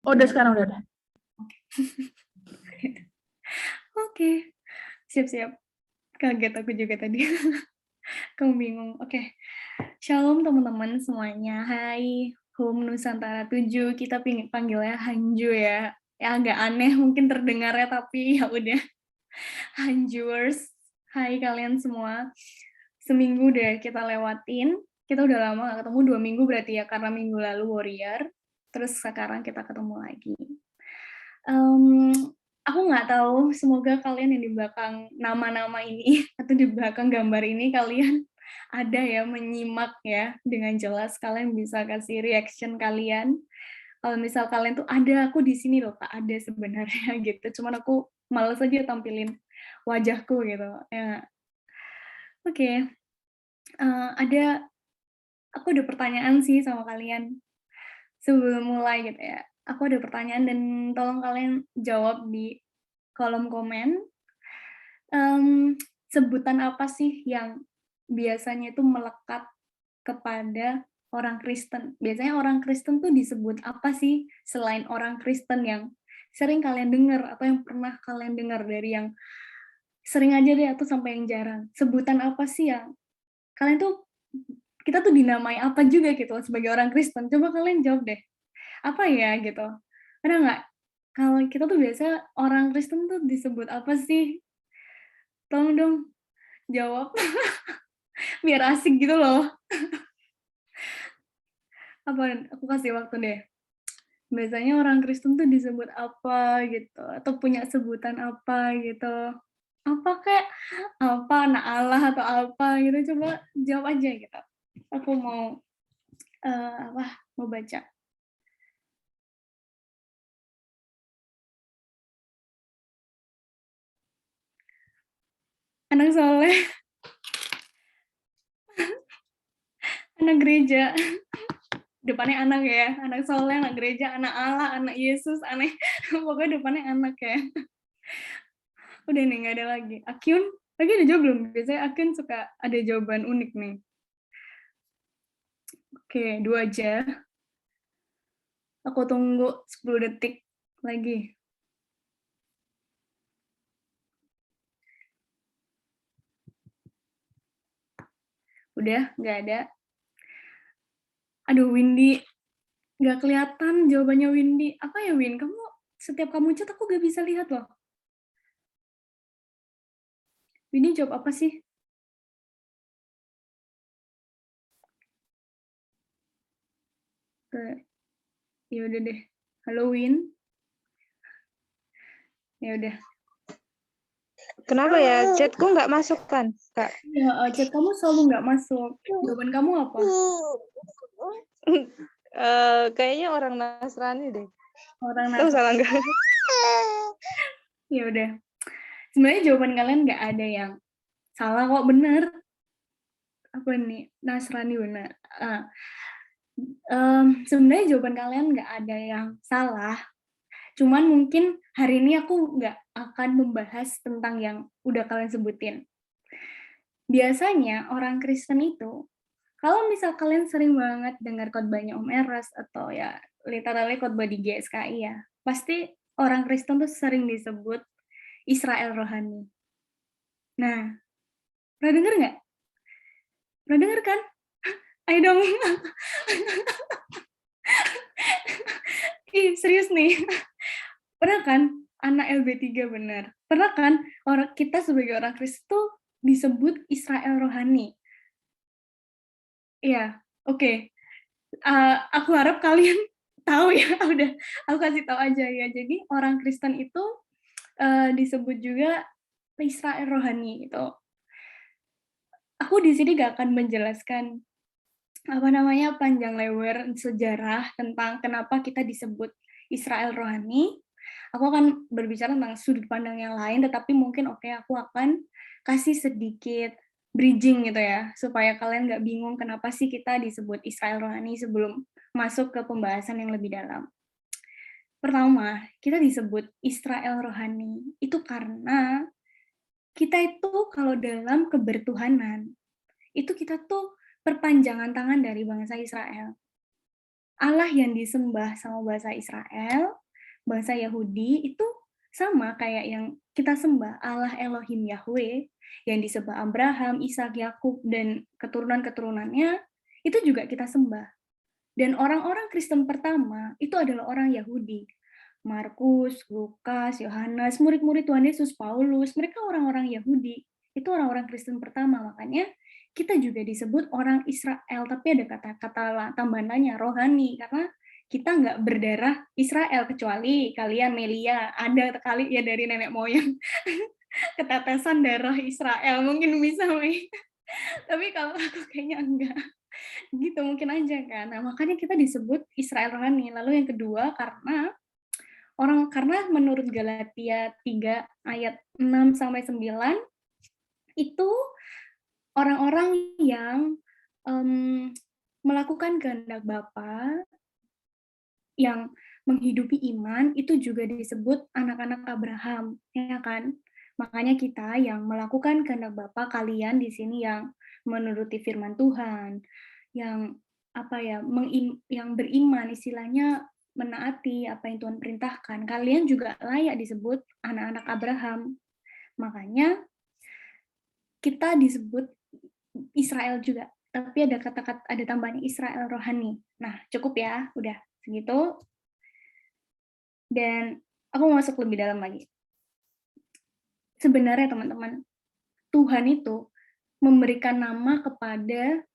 Oh, udah sekarang udah. Oke. Siap-siap. Kaget aku juga tadi. Kamu bingung. Oke. Shalom teman-teman semuanya. Hai, Home Nusantara 7. Kita panggilnya Hanju ya. Ya agak aneh mungkin terdengarnya, tapi ya udah. Hanjuers. Hai kalian semua. Seminggu deh kita lewatin. Kita udah lama gak ketemu, 2 minggu berarti ya, karena minggu lalu Warrior. Terus sekarang kita ketemu lagi. Aku nggak tahu, semoga kalian yang di belakang nama-nama ini atau di belakang gambar ini kalian ada ya menyimak ya dengan jelas, kalian bisa kasih reaction kalian. Kalau misal kalian tuh ada aku di sini loh Kak, ada sebenarnya gitu. Cuman aku males aja tampilin wajahku gitu. Ya. Oke. Ada aku ada pertanyaan sih sama kalian sebelum mulai gitu ya. Aku ada pertanyaan dan tolong kalian jawab di kolom komen. Sebutan apa sih yang biasanya itu melekat kepada orang Kristen? Biasanya orang Kristen tuh disebut apa sih selain orang Kristen yang sering kalian dengar atau yang pernah kalian dengar dari yang sering aja deh atau sampai yang jarang? Sebutan apa sih yang kalian tuh kita tuh dinamai apa juga gitu sebagai orang Kristen? Coba kalian jawab deh. Apa ya gitu? Ada nggak? Kalau kita tuh biasa orang Kristen tuh disebut apa sih? Tolong dong jawab. Biar asik gitu loh. Apa? Aku kasih waktu deh. Biasanya orang Kristen tuh disebut apa gitu, atau punya sebutan apa gitu. Apa kayak apa anak Allah atau apa gitu, coba jawab aja gitu. Aku mau mau baca. Anak soleh, anak gereja. Depannya anak ya, anak soleh, anak gereja, anak Allah, anak Yesus, aneh. Pokoknya depannya anak ya. Udah nih, nggak ada lagi. Akyun, lagi ada jawab belum? Biasanya Akyun suka ada jawaban unik nih. Oke, 2 aja. Aku tunggu 10 detik lagi. Udah, nggak ada. Aduh, Windy. Nggak kelihatan jawabannya Windy. Apa ya, Win? Setiap kamu chat aku nggak bisa lihat loh. Windy jawab apa sih? Ya udah deh. Halo, Win. Ya udah. Kenapa ya chatku nggak masuk kan, Kak? Ya, chat kamu selalu nggak masuk. Jawaban kamu apa? Kayaknya orang Nasrani deh. Orang Tahu Nasrani. salah nggak? Ya udah. Sebenarnya jawaban kalian nggak ada yang salah kok, bener. Apa nih? Nasrani bener. Sebenarnya jawaban kalian nggak ada yang salah. Cuman mungkin hari ini aku nggak akan membahas tentang yang udah kalian sebutin. Biasanya orang Kristen itu, kalau misal kalian sering banget dengar khotbahnya Om Eras atau ya literally khotbah di GSKI ya, pasti orang Kristen tuh sering disebut Israel rohani. Nah, pernah dengar nggak? Pernah dengar kan? Ayo dong. Ih, serius nih. Pernah kan? Anak LB3 benar. Pernah kan kita sebagai orang Kristen tuh disebut Israel rohani? Iya, oke. Aku harap kalian tahu ya. Udah, aku kasih tahu aja ya. Jadi orang Kristen itu disebut juga Israel rohani gitu. Aku di sini gak akan menjelaskan panjang lebar sejarah tentang kenapa kita disebut Israel rohani. Aku akan berbicara tentang sudut pandang yang lain, tetapi mungkin aku akan kasih sedikit bridging gitu ya, supaya kalian nggak bingung kenapa sih kita disebut Israel rohani sebelum masuk ke pembahasan yang lebih dalam. Pertama, kita disebut Israel rohani itu karena kita itu kalau dalam kebertuhanan, itu kita tuh perpanjangan tangan dari bangsa Israel. Allah yang disembah sama bangsa Israel, bangsa Yahudi itu sama kayak yang kita sembah, Allah Elohim Yahweh yang disembah Abraham, Ishak, Yakub dan keturunan-keturunannya itu juga kita sembah. Dan orang-orang Kristen pertama itu adalah orang Yahudi. Markus, Lukas, Yohanes, murid-murid Tuhan Yesus, Paulus, mereka orang-orang Yahudi. Itu orang-orang Kristen pertama, makanya kita juga disebut orang Israel, tapi ada kata-kata tambahannya rohani, karena kita nggak berdarah Israel, kecuali kalian Melia, ada kali ya dari nenek moyang ketetesan darah Israel, mungkin bisa, Mei. Tapi kalau aku kayaknya enggak. Gitu mungkin aja kan. Nah, makanya kita disebut Israel rohani. Lalu yang kedua karena menurut Galatia 3 ayat 6 sampai 9 itu orang-orang yang melakukan kehendak Bapa yang menghidupi iman itu juga disebut anak-anak Abraham, ya kan? Makanya kita yang melakukan kehendak Bapa, kalian di sini yang menuruti firman Tuhan, yang yang beriman, istilahnya menaati apa yang Tuhan perintahkan, kalian juga layak disebut anak-anak Abraham. Makanya kita disebut Israel juga, tapi ada kata-kata, ada tambahannya Israel rohani. Nah, cukup ya, udah segitu. Dan aku masuk lebih dalam lagi. Sebenarnya teman-teman, Tuhan itu memberikan nama kepada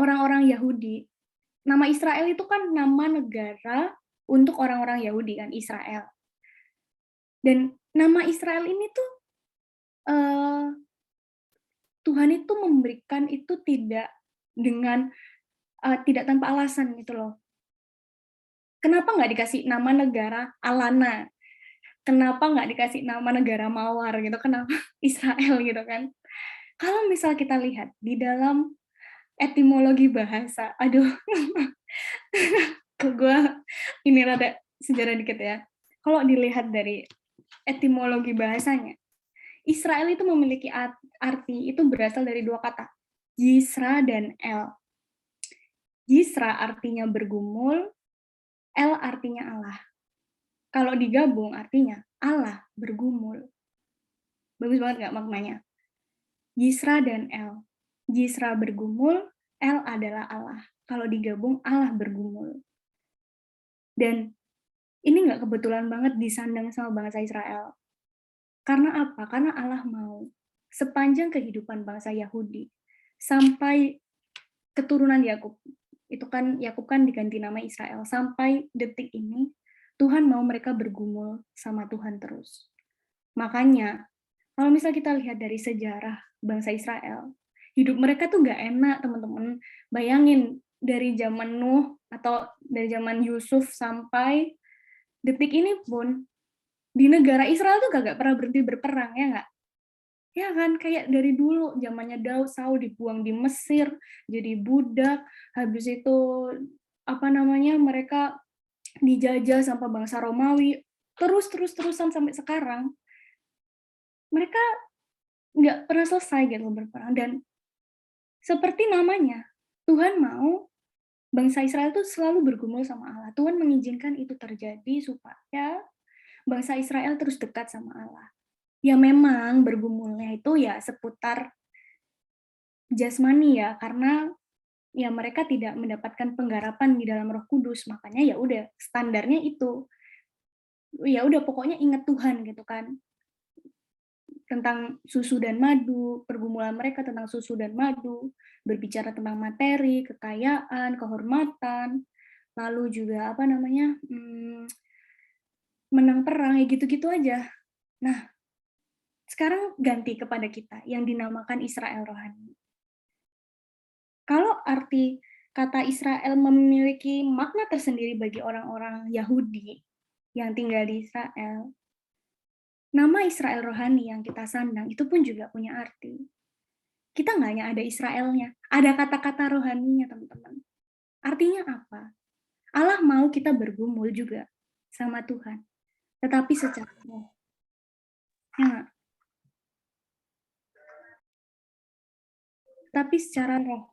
orang-orang Yahudi. Nama Israel itu kan nama negara untuk orang-orang Yahudi kan, Israel. Dan nama Israel ini tuh Tuhan itu memberikan itu tidak tanpa alasan gitu loh. Kenapa nggak dikasih nama negara Alana? Kenapa nggak dikasih nama negara Mawar gitu? Kenapa Israel gitu kan? Kalau misal kita lihat di dalam etimologi bahasa, aduh, gue ini rada sejarah dikit ya. Kalau dilihat dari etimologi bahasanya, Israel itu memiliki arti itu berasal dari dua kata, Yisra dan El. Yisra artinya bergumul, El artinya Allah. Kalau digabung artinya Allah bergumul. Bagus banget nggak maknanya? Yisra dan El. Yisra bergumul, El adalah Allah. Kalau digabung Allah bergumul. Dan ini nggak kebetulan banget disandang sama bangsa Israel. Karena apa? Karena Allah mau sepanjang kehidupan bangsa Yahudi sampai keturunan Yakub. Itu kan Yakub kan diganti nama Israel. Sampai detik ini Tuhan mau mereka bergumul sama Tuhan terus. Makanya kalau misal kita lihat dari sejarah bangsa Israel, hidup mereka tuh nggak enak, teman-teman. Bayangin dari zaman Nuh atau dari zaman Yusuf sampai detik ini pun di negara Israel tuh gak pernah berhenti berperang, ya nggak? Ya kan, kayak dari dulu zamannya Daud, Saul dibuang di Mesir, jadi budak, habis itu mereka dijajah sama bangsa Romawi, terusan sampai sekarang. Mereka nggak pernah selesai gitu berperang. Dan seperti namanya, Tuhan mau bangsa Israel itu selalu bergumul sama Allah. Tuhan mengizinkan itu terjadi supaya bangsa Israel terus dekat sama Allah. Ya memang bergumulnya itu ya seputar jasmani ya, karena ya mereka tidak mendapatkan penggarapan di dalam Roh Kudus, makanya ya udah standarnya itu. Ya udah pokoknya ingat Tuhan gitu kan. Tentang susu dan madu, pergumulan mereka tentang susu dan madu, berbicara tentang materi, kekayaan, kehormatan, lalu juga menang perang, ya gitu-gitu aja. Nah, sekarang ganti kepada kita yang dinamakan Israel rohani. Kalau arti kata Israel memiliki makna tersendiri bagi orang-orang Yahudi yang tinggal di Israel, nama Israel rohani yang kita sandang itu pun juga punya arti. Kita nggak hanya ada Israelnya, ada kata-kata rohaninya, teman-teman. Artinya apa? Allah mau kita bergumul juga sama Tuhan, tetapi secara roh. Ya, tapi secara roh.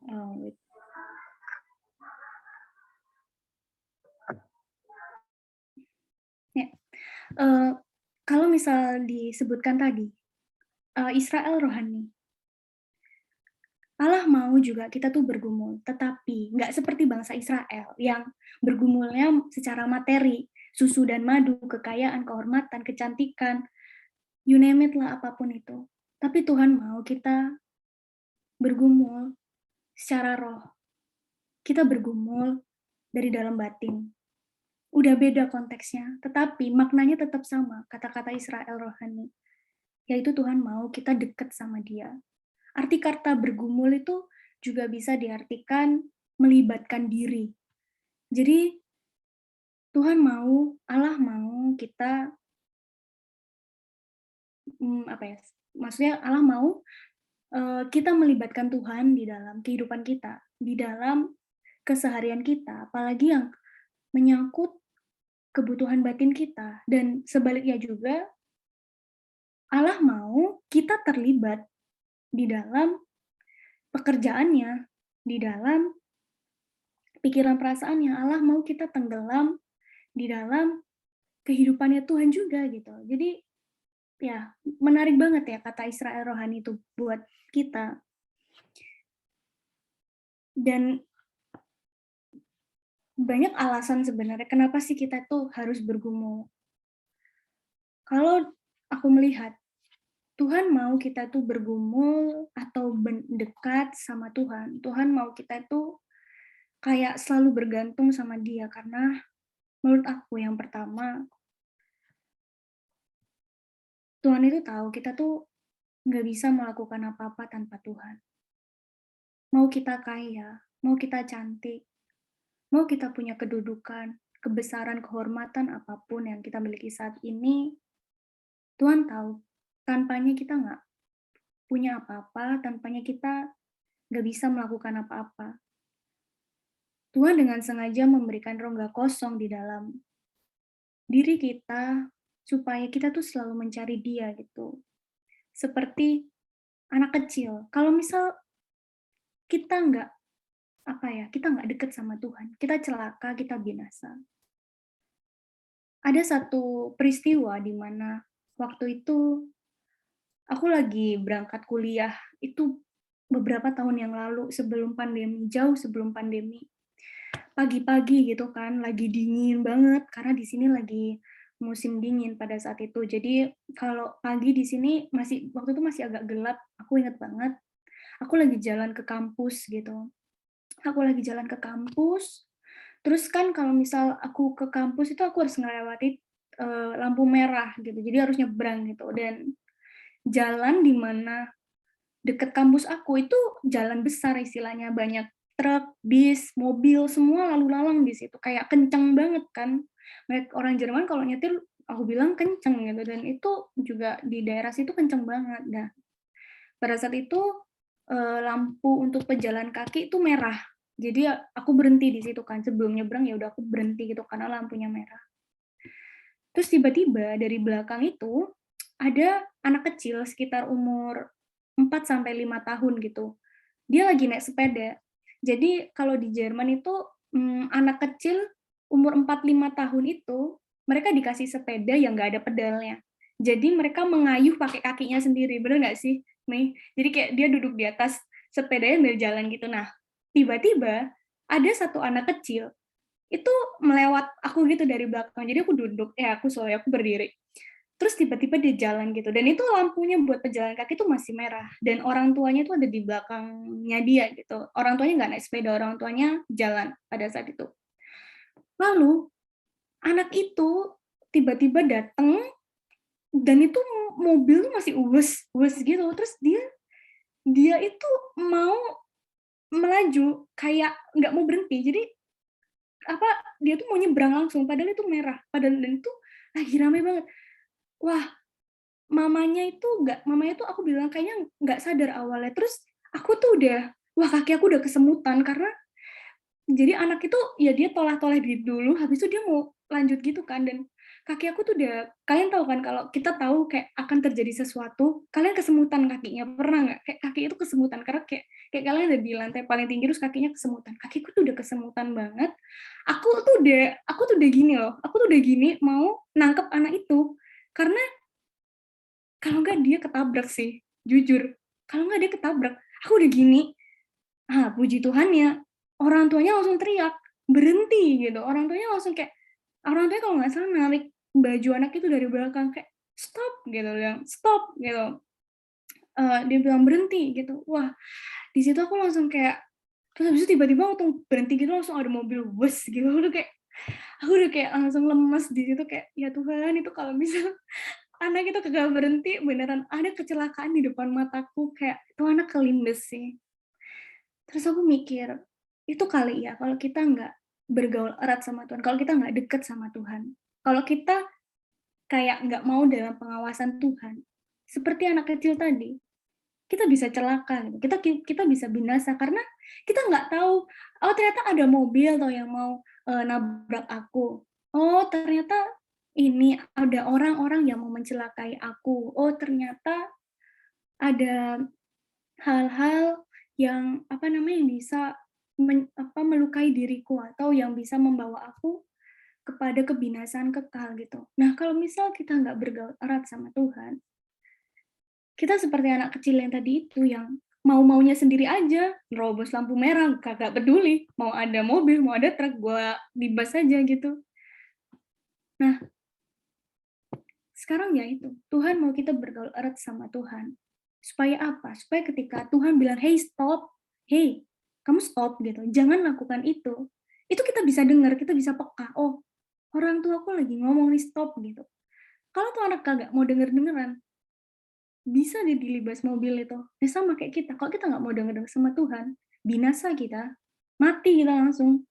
Eee, kalau misal disebutkan tadi, Israel rohani, Allah mau juga kita tuh bergumul, tetapi nggak seperti bangsa Israel yang bergumulnya secara materi, susu dan madu, kekayaan, kehormatan, kecantikan, you name it lah apapun itu. Tapi Tuhan mau kita bergumul secara roh, kita bergumul dari dalam batin. Udah beda konteksnya, tetapi maknanya tetap sama, kata-kata Israel rohani, yaitu Tuhan mau kita dekat sama Dia. Arti kata bergumul itu juga bisa diartikan melibatkan diri. Jadi Tuhan mau, Allah mau kita, apa ya, maksudnya Allah mau kita melibatkan Tuhan di dalam kehidupan kita, di dalam keseharian kita, apalagi yang menyangkut kebutuhan batin kita. Dan sebaliknya juga, Allah mau kita terlibat di dalam pekerjaannya, di dalam pikiran perasaannya. Allah mau kita tenggelam di dalam kehidupannya Tuhan juga gitu. Jadi ya menarik banget ya kata Israel rohani itu buat kita. Dan banyak alasan sebenarnya kenapa sih kita tuh harus bergumul. Kalau aku melihat Tuhan mau kita tuh bergumul atau dekat sama Tuhan. Tuhan mau kita tuh kayak selalu bergantung sama Dia karena menurut aku yang pertama, Tuhan itu tahu kita tuh nggak bisa melakukan apa-apa tanpa Tuhan. Mau kita kaya, mau kita cantik, mau kita punya kedudukan, kebesaran, kehormatan apapun yang kita miliki saat ini, Tuhan tahu tanpanya kita nggak punya apa-apa, tanpanya kita nggak bisa melakukan apa-apa. Tuhan dengan sengaja memberikan rongga kosong di dalam diri kita supaya kita tuh selalu mencari Dia gitu. Seperti anak kecil, kalau misal kita nggak kita nggak deket sama Tuhan, kita celaka, kita binasa. Ada satu peristiwa di mana waktu itu aku lagi berangkat kuliah, itu beberapa tahun yang lalu sebelum pandemi, jauh sebelum pandemi. Pagi-pagi gitu kan, lagi dingin banget karena di sini lagi musim dingin pada saat itu. Jadi kalau pagi di sini waktu itu masih agak gelap, aku inget banget. Aku lagi jalan ke kampus gitu. Aku lagi jalan ke kampus, terus kan kalau misal aku ke kampus itu aku harus ngelewati lampu merah gitu. Jadi harus nyebrang gitu dan jalan di mana deket kampus aku itu jalan besar istilahnya, banyak truk, bis, mobil, semua lalu lalang di situ, kayak kenceng banget kan. Orang Jerman kalau nyetir aku bilang kenceng gitu, dan itu juga di daerah situ kenceng banget. Nah, pada saat itu, lampu untuk pejalan kaki itu merah. Jadi aku berhenti di situ kan, sebelum nyebrang ya udah aku berhenti gitu karena lampunya merah. Terus tiba-tiba dari belakang itu ada anak kecil sekitar umur 4 sampai 5 tahun gitu. Dia lagi naik sepeda. Jadi kalau di Jerman itu, anak kecil umur 4 5 tahun itu, mereka dikasih sepeda yang nggak ada pedalnya. Jadi mereka mengayuh pakai kakinya sendiri, bener nggak sih, Mei? Jadi kayak dia duduk di atas sepedanya sambil jalan gitu. Nah, tiba-tiba ada satu anak kecil itu melewat aku gitu dari belakang. Jadi aku duduk, aku berdiri. Terus tiba-tiba dia jalan gitu. Dan itu lampunya buat pejalan kaki itu masih merah. Dan orang tuanya itu ada di belakangnya dia gitu. Orang tuanya nggak naik sepeda, orang tuanya jalan pada saat itu. Lalu anak itu tiba-tiba datang dan itu mobil masih uwes gitu. Terus dia itu mau melaju kayak nggak mau berhenti. Jadi dia tuh mau nyebrang langsung padahal itu merah. Padahal dan itu lagi rame banget. Wah, mamanya tuh aku bilang kayaknya nggak sadar awalnya, terus aku tuh kaki aku udah kesemutan karena jadi anak itu ya dia tolah-toleh dulu, habis itu dia mau lanjut gitu kan, dan kaki aku tuh kalian tahu kan kalau kita tahu kayak akan terjadi sesuatu, kalian kesemutan kakinya, pernah nggak? Kayak kaki itu kesemutan karena kayak kayak kalian udah di lantai paling tinggi terus kakinya kesemutan. Kakiku tuh udah kesemutan banget. Aku tuh udah gini loh. Aku tuh udah gini mau nangkep anak itu. Karena kalau nggak dia ketabrak sih, jujur. Kalau nggak dia ketabrak, aku udah gini. Puji Tuhan ya, orang tuanya langsung teriak, berhenti gitu. Orang tuanya langsung kayak, orang tuanya kalau nggak salah narik baju anak itu dari belakang kayak stop gitu, bilang stop gitu. Dia bilang berhenti gitu. Wah, di situ aku langsung kayak, terus habis itu tiba-tiba waktu berhenti gitu langsung ada mobil bus gitu. Aku udah kayak langsung lemes di situ kayak ya Tuhan itu kalau misal anak itu kagak berhenti beneran ada kecelakaan di depan mataku kayak itu anak kelindes sih. Terus aku mikir, itu kali ya kalau kita nggak bergaul erat sama Tuhan, kalau kita nggak deket sama Tuhan, kalau kita kayak nggak mau dalam pengawasan Tuhan, seperti anak kecil tadi, kita bisa celaka gitu. Kita bisa binasa karena kita nggak tahu, oh ternyata ada mobil tuh yang mau nabrak aku. Oh ternyata ini ada orang-orang yang mau mencelakai aku. Oh ternyata ada hal-hal yang apa namanya yang bisa melukai diriku atau yang bisa membawa aku kepada kebinasaan kekal gitu. Nah kalau misal kita nggak bergaul erat sama Tuhan, kita seperti anak kecil yang tadi itu yang mau-maunya sendiri aja, nerobos lampu merah, kagak peduli, mau ada mobil, mau ada truk, gua libas aja gitu. Nah, sekarang ya itu, Tuhan mau kita bergaul erat sama Tuhan. Supaya apa? Supaya ketika Tuhan bilang, "Hey, stop. Hey, kamu stop," gitu. Jangan lakukan itu. Itu kita bisa dengar, kita bisa peka. Oh, orang tua aku lagi ngomong nih, stop gitu. Kalau tuh anak kagak mau denger-dengeran, bisa deh dilibas mobil itu. Ya sama kayak kita, kalau kita nggak mau denger sama Tuhan, binasa kita, mati kita langsung.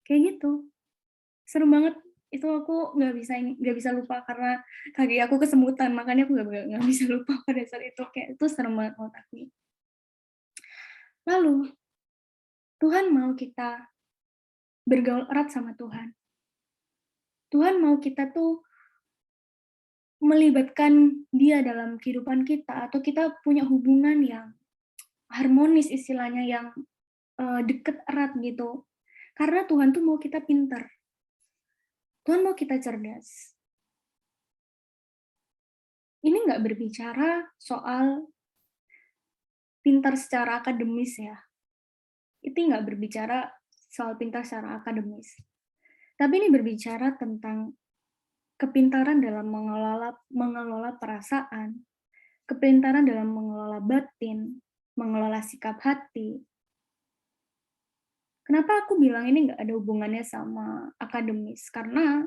Kayak gitu. Serem banget. Itu aku nggak bisa lupa karena kaki aku kesemutan, makanya aku nggak bisa lupa pada saat itu. Kayak itu serem banget menurut aku. Lalu, Tuhan mau kita bergaul erat sama Tuhan. Tuhan mau kita tuh melibatkan Dia dalam kehidupan kita atau kita punya hubungan yang harmonis istilahnya yang deket erat gitu. Karena Tuhan tuh mau kita pintar. Tuhan mau kita cerdas. Ini nggak berbicara soal pintar secara akademis ya. Itu nggak berbicara soal pintar secara akademis. Tapi ini berbicara tentang kepintaran dalam mengelola perasaan, kepintaran dalam mengelola batin, mengelola sikap hati. Kenapa aku bilang ini nggak ada hubungannya sama akademis? Karena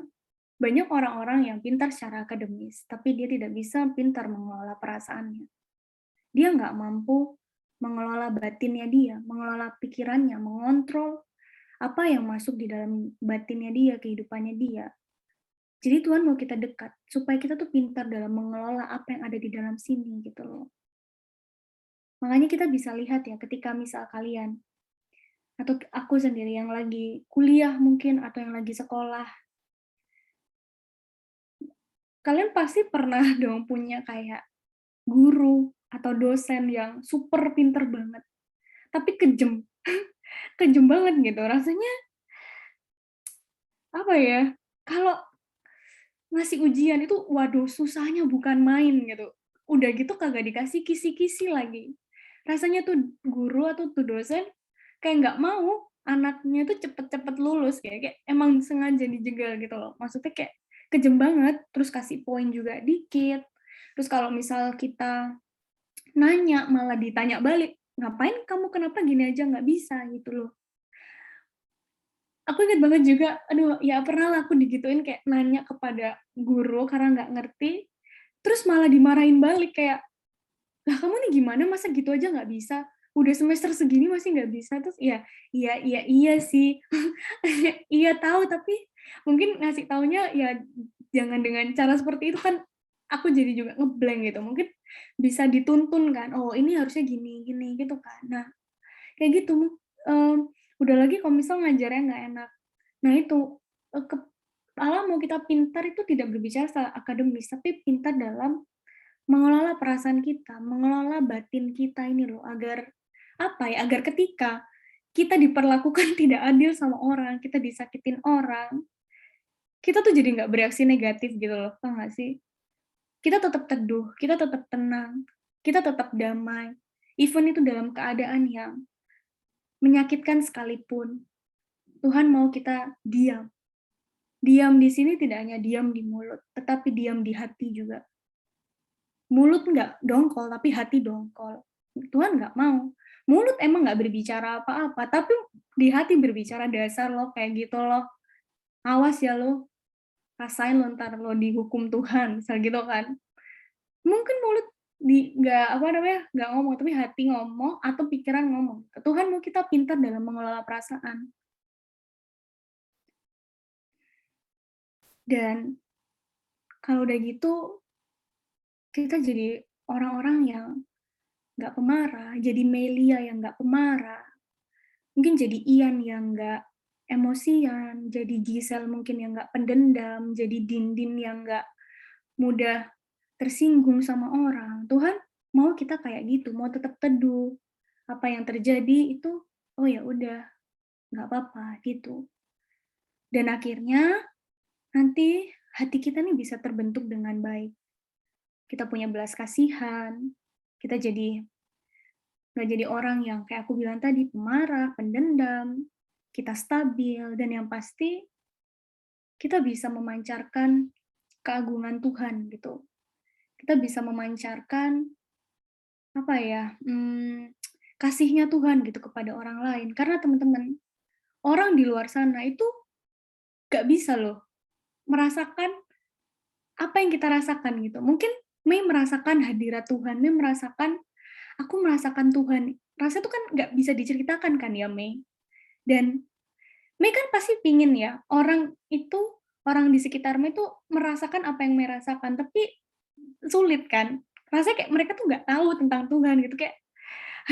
banyak orang-orang yang pintar secara akademis, tapi dia tidak bisa pintar mengelola perasaannya. Dia nggak mampu mengelola batinnya dia, mengelola pikirannya, mengontrol apa yang masuk di dalam batinnya dia, kehidupannya dia. Jadi Tuhan mau kita dekat, supaya kita tuh pintar dalam mengelola apa yang ada di dalam sini gitu loh. Makanya kita bisa lihat ya ketika misal kalian, atau aku sendiri yang lagi kuliah mungkin, atau yang lagi sekolah, kalian pasti pernah dong punya kayak guru atau dosen yang super pinter banget, tapi kejam, kejam banget gitu. Rasanya apa ya? Kalau ngasih ujian itu, waduh susahnya bukan main gitu. Udah gitu kagak dikasih kisi-kisi lagi. Rasanya tuh guru atau tuh dosen kayak nggak mau anaknya tuh cepet-cepet lulus kayak emang sengaja dijegal gitu loh. Maksudnya kayak kejem banget, terus kasih poin juga dikit. Terus kalau misal kita nanya malah ditanya balik, ngapain kamu kenapa gini aja nggak bisa gitu loh. Aku inget banget juga, aduh ya pernah lah aku digituin kayak nanya kepada guru karena nggak ngerti, terus malah dimarahin balik kayak, lah kamu nih gimana masa gitu aja nggak bisa? Udah semester segini masih nggak bisa? Terus ya, iya sih, iya tahu tapi mungkin ngasih taunya ya jangan dengan cara seperti itu kan aku jadi juga ngeblank gitu. Mungkin bisa dituntun kan, oh ini harusnya gini gini gitu kan. Nah kayak gitu, udah lagi kalau misal ngajarnya nggak enak. Nah itu, Allah mau kita pintar itu tidak berbicara soal akademis, tapi pintar dalam mengelola perasaan kita, mengelola batin kita ini loh, agar apa ya, agar ketika kita diperlakukan tidak adil sama orang, kita disakitin orang, kita tuh jadi nggak bereaksi negatif gitu loh, tau nggak sih? Kita tetap teduh, kita tetap tenang, kita tetap damai, even itu dalam keadaan yang menyakitkan sekalipun. Tuhan mau kita diam. Diam di sini tidak hanya diam di mulut, tetapi diam di hati juga. Mulut nggak dongkol, tapi hati dongkol. Tuhan nggak mau. Mulut emang nggak berbicara apa-apa, tapi di hati berbicara, dasar lo kayak gitu loh. Awas ya lo, rasain lo ntar lo dihukum Tuhan, misal gitu kan. Mungkin mulut nggak apa namanya, nggak ngomong, tapi hati ngomong atau pikiran ngomong. Tuhan mau kita pintar dalam mengelola perasaan. Dan kalau udah gitu, kita jadi orang-orang yang nggak pemarah, jadi Melia yang nggak pemarah, mungkin jadi Ian yang nggak emosian, jadi Giselle mungkin yang nggak pendendam, jadi Dindin yang nggak mudah tersinggung sama orang. Tuhan mau kita kayak gitu, mau tetap teduh. Apa yang terjadi itu, oh ya udah, nggak apa-apa gitu. Dan akhirnya nanti hati kita nih bisa terbentuk dengan baik. Kita punya belas kasihan, kita jadi nggak jadi orang yang kayak aku bilang tadi, pemarah, pendendam, kita stabil, dan yang pasti kita bisa memancarkan keagungan Tuhan gitu. Kita bisa memancarkan apa ya, kasihnya Tuhan gitu kepada orang lain. Karena teman-teman, orang di luar sana itu nggak bisa loh merasakan apa yang kita rasakan gitu. Mungkin Mei merasakan hadirat Tuhan, Mei merasakan, aku merasakan Tuhan. Rasa itu kan nggak bisa diceritakan kan ya Mei. Dan Mei kan pasti pingin ya, orang di sekitar Mei tuh merasakan apa yang Mei rasakan, tapi sulit kan. Rasanya kayak mereka tuh nggak tahu tentang Tuhan gitu, kayak,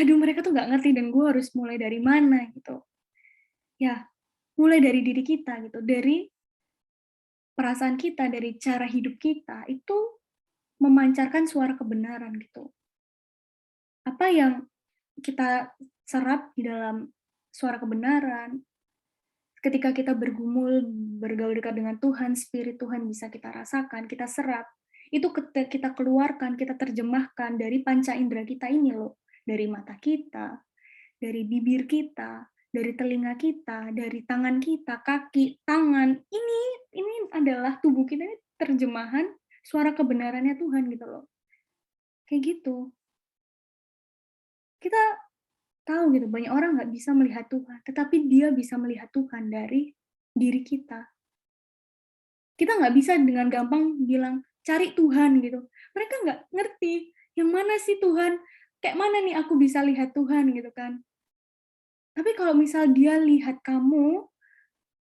aduh mereka tuh nggak ngerti dan gue harus mulai dari mana gitu. Ya, mulai dari diri kita gitu, dari perasaan kita, dari cara hidup kita, itu memancarkan suara kebenaran gitu. Apa yang kita serap di dalam suara kebenaran, ketika kita bergumul, bergaul dekat dengan Tuhan, Spirit Tuhan bisa kita rasakan, kita serap, itu kita keluarkan, kita terjemahkan dari panca indera kita ini loh, dari mata kita, dari bibir kita, dari telinga kita, dari tangan kita, kaki, tangan, ini adalah tubuh kita, ini terjemahan suara kebenarannya Tuhan gitu loh. Kayak gitu. Kita tahu gitu, banyak orang nggak bisa melihat Tuhan, tetapi dia bisa melihat Tuhan dari diri kita. Kita nggak bisa dengan gampang bilang, cari Tuhan gitu. Mereka nggak ngerti, yang mana sih Tuhan, kayak mana nih aku bisa lihat Tuhan gitu kan. Tapi kalau misal dia lihat kamu,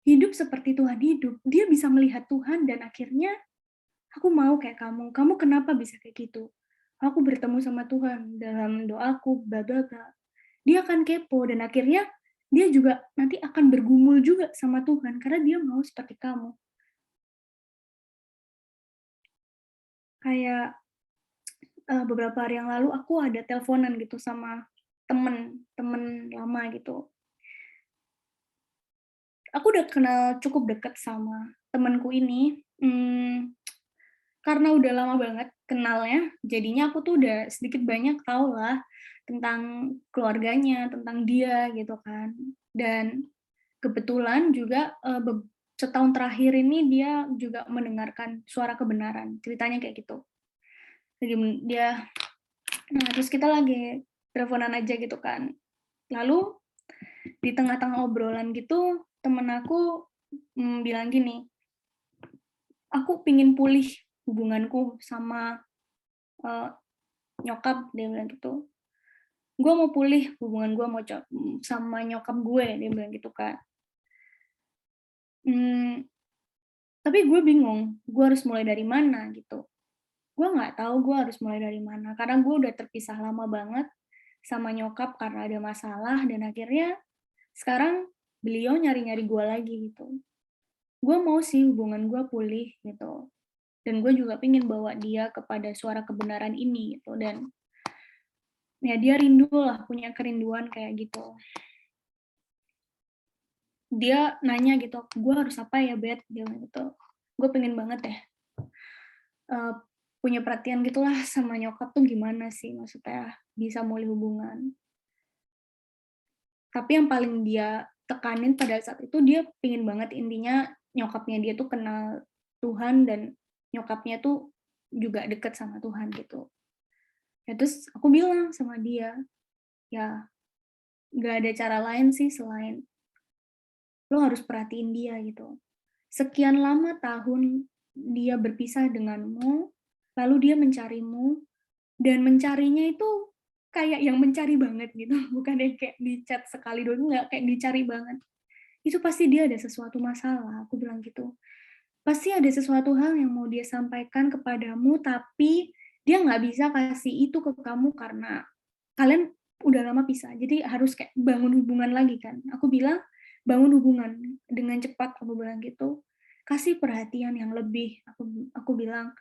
hidup seperti Tuhan hidup, dia bisa melihat Tuhan dan akhirnya, aku mau kayak kamu kenapa bisa kayak gitu? Aku bertemu sama Tuhan dalam doaku, bla bla bla. Dia akan kepo dan akhirnya dia juga nanti akan bergumul juga sama Tuhan karena dia mau seperti kamu. Kayak beberapa hari yang lalu aku ada teleponan gitu sama temen lama gitu. Aku udah kenal cukup deket sama temenku ini, karena udah lama banget kenalnya, jadinya aku tuh udah sedikit banyak tahu lah tentang keluarganya, tentang dia gitu kan. Dan kebetulan juga, setahun terakhir ini dia juga mendengarkan suara kebenaran, ceritanya kayak gitu. Dia nah terus kita lagi teleponan aja gitu kan. Lalu di tengah-tengah obrolan gitu, temen aku, bilang gini, "Aku pingin pulih hubunganku sama, eee, nyokap," dia bilang gitu. "Gue mau pulih hubungan gue sama nyokap gue," dia bilang gitu kan. Mmm, tapi gue bingung, gue harus mulai dari mana gitu. Gue nggak tahu gue harus mulai dari mana, karena gue udah terpisah lama banget sama nyokap karena ada masalah dan akhirnya sekarang beliau nyari-nyari gue lagi gitu. Gue mau sih hubungan gue pulih gitu, dan gue juga pengen bawa dia kepada suara kebenaran ini gitu. Dan Ya dia rindu lah, punya kerinduan kayak gitu. Dia nanya gitu, gue harus apa ya Bet, dia bilang gitu. Gue pengen banget deh punya perhatian gitulah sama nyokap tuh gimana sih, maksudnya bisa mulai hubungan. Tapi yang paling dia tekanin pada saat itu, dia pengen banget intinya nyokapnya dia tuh kenal Tuhan dan nyokapnya tuh juga deket sama Tuhan gitu. Ya terus aku bilang sama dia, ya nggak ada cara lain sih selain lo harus perhatiin dia gitu. Sekian lama tahun dia berpisah denganmu, lalu dia mencarimu, dan mencarinya itu kayak yang mencari banget gitu, bukan yang kayak di chat sekali dulu, nggak, kayak dicari banget. Itu pasti dia ada sesuatu masalah, aku bilang gitu. Pasti ada sesuatu hal yang mau dia sampaikan kepadamu, tapi dia nggak bisa kasih itu ke kamu karena kalian udah lama pisah. Jadi harus kayak bangun hubungan lagi kan. Aku bilang, bangun hubungan dengan cepat, aku bilang gitu. Kasih perhatian yang lebih, aku bilang.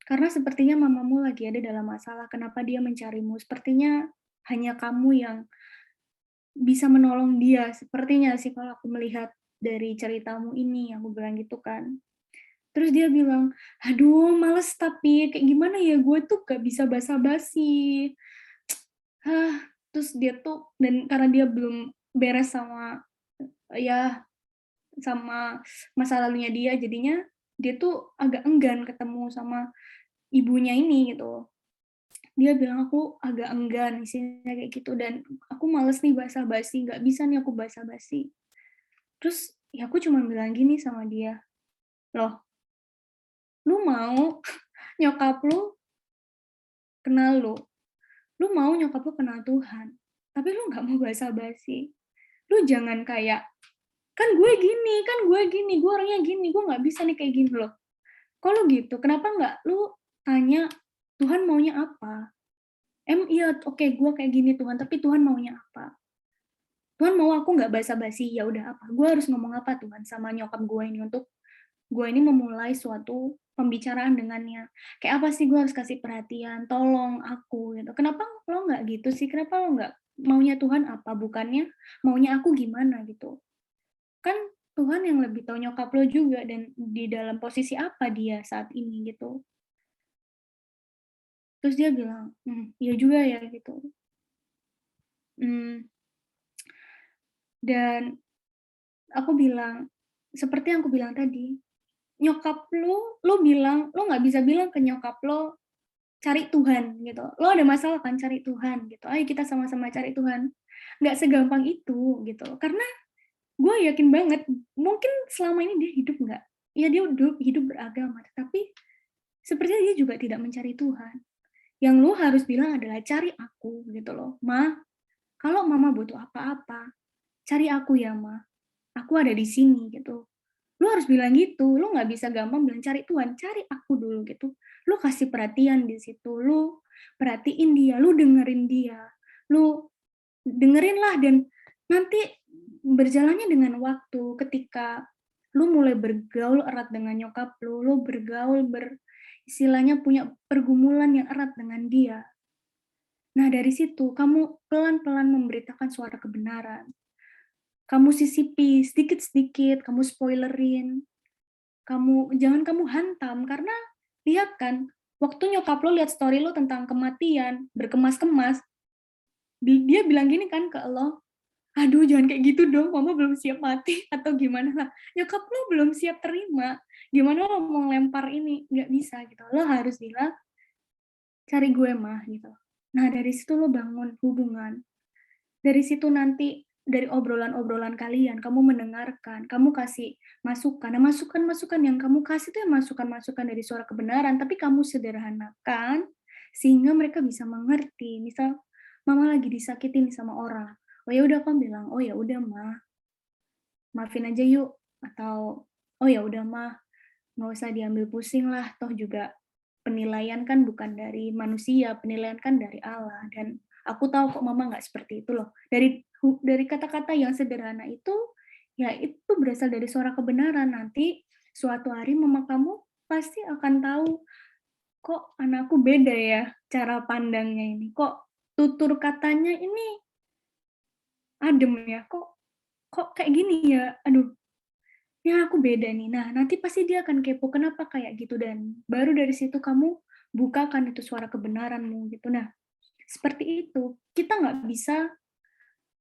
Karena sepertinya mamamu lagi ada dalam masalah, kenapa dia mencarimu? Sepertinya hanya kamu yang bisa menolong dia, sepertinya sih kalau aku melihat dari ceritamu ini, aku bilang gitu kan. Terus dia bilang, aduh males tapi kayak gimana ya, gue tuh gak bisa basa-basi. Terus dia tuh, dan karena dia belum beres sama ya sama masa lalunya dia, jadinya dia tuh agak enggan ketemu sama ibunya ini gitu. Dia bilang aku agak enggan isinya kayak gitu dan aku males nih basa-basi, nggak bisa nih aku basa-basi. Terus ya aku cuma bilang gini sama dia, loh, lu mau nyokap lu kenal lu mau nyokap lu kenal Tuhan, tapi lu nggak mau basa-basi. Lu jangan kayak, kan gue gini, gue orangnya gini, gue nggak bisa nih kayak gini loh. Kalau gitu, kenapa nggak lu tanya Tuhan maunya apa? Iya, oke, gue kayak gini Tuhan, tapi Tuhan maunya apa? Tuhan mau aku nggak basa-basi, ya udah apa? Gue harus ngomong apa Tuhan sama nyokap gue ini untuk gue ini memulai suatu pembicaraan dengannya. Kayak apa sih gue harus kasih perhatian, tolong aku gitu. Kenapa lo nggak gitu sih? Kenapa lo nggak maunya Tuhan apa? Bukannya maunya aku gimana gitu. Kan Tuhan yang lebih tahu nyokap lo juga dan di dalam posisi apa dia saat ini gitu. Terus dia bilang, iya juga ya gitu. Dan aku bilang, seperti yang aku bilang tadi, nyokap lo bilang, lo nggak bisa bilang ke nyokap lo, cari Tuhan gitu. Lo ada masalah kan, cari Tuhan gitu. Ayo kita sama-sama cari Tuhan. Nggak segampang itu gitu. Karena gue yakin banget, mungkin selama ini dia hidup nggak, ya dia hidup beragama, tapi sepertinya dia juga tidak mencari Tuhan. Yang lo harus bilang adalah cari aku gitu loh. Ma, kalau mama butuh apa-apa, cari aku ya ma. Aku ada di sini gitu. Lu harus bilang gitu, lu nggak bisa gampang bilang cari Tuhan, cari aku dulu gitu. Lu kasih perhatian di situ, lu perhatiin dia, lu dengerin dia, lu dengerin lah, dan nanti berjalannya dengan waktu ketika lu mulai bergaul erat dengan nyokap lu bergaul istilahnya punya pergumulan yang erat dengan dia. Nah dari situ kamu pelan-pelan memberitakan suara kebenaran. Kamu sisipi sedikit-sedikit, kamu spoilerin, jangan kamu hantam, karena lihat kan, waktu nyokap lo lihat story lo tentang kematian, berkemas-kemas, dia bilang gini kan ke lo, aduh jangan kayak gitu dong, mama belum siap mati, atau gimana lah, nyokap lo belum siap terima, gimana lo mau lempar ini, nggak bisa gitu, lo harus bilang, cari gue mah gitu. Nah dari situ lo bangun hubungan, dari situ nanti dari obrolan-obrolan kalian, kamu mendengarkan, kamu kasih masukan. Nah, masukan-masukan yang kamu kasih itu masukan-masukan dari suara kebenaran, tapi kamu sederhanakan sehingga mereka bisa mengerti. Misal mama lagi disakitin sama orang. Oh ya udah, kamu bilang, "Oh ya udah, Ma. Maafin aja yuk." Atau, "Oh ya udah, Ma. Nggak usah diambil pusing lah, toh juga penilaian kan bukan dari manusia, penilaian kan dari Allah, dan aku tahu kok mama nggak seperti itu loh." Dari kata-kata yang sederhana itu, ya itu berasal dari suara kebenaran. Nanti suatu hari mama kamu pasti akan tahu, kok anakku beda ya cara pandangnya ini, kok tutur katanya ini adem ya, kok kok kayak gini ya, aduh, ya aku beda nih. Nah, nanti pasti dia akan kepo, kenapa kayak gitu, dan baru dari situ kamu bukakan itu suara kebenaranmu gitu. Nah, seperti itu, kita nggak bisa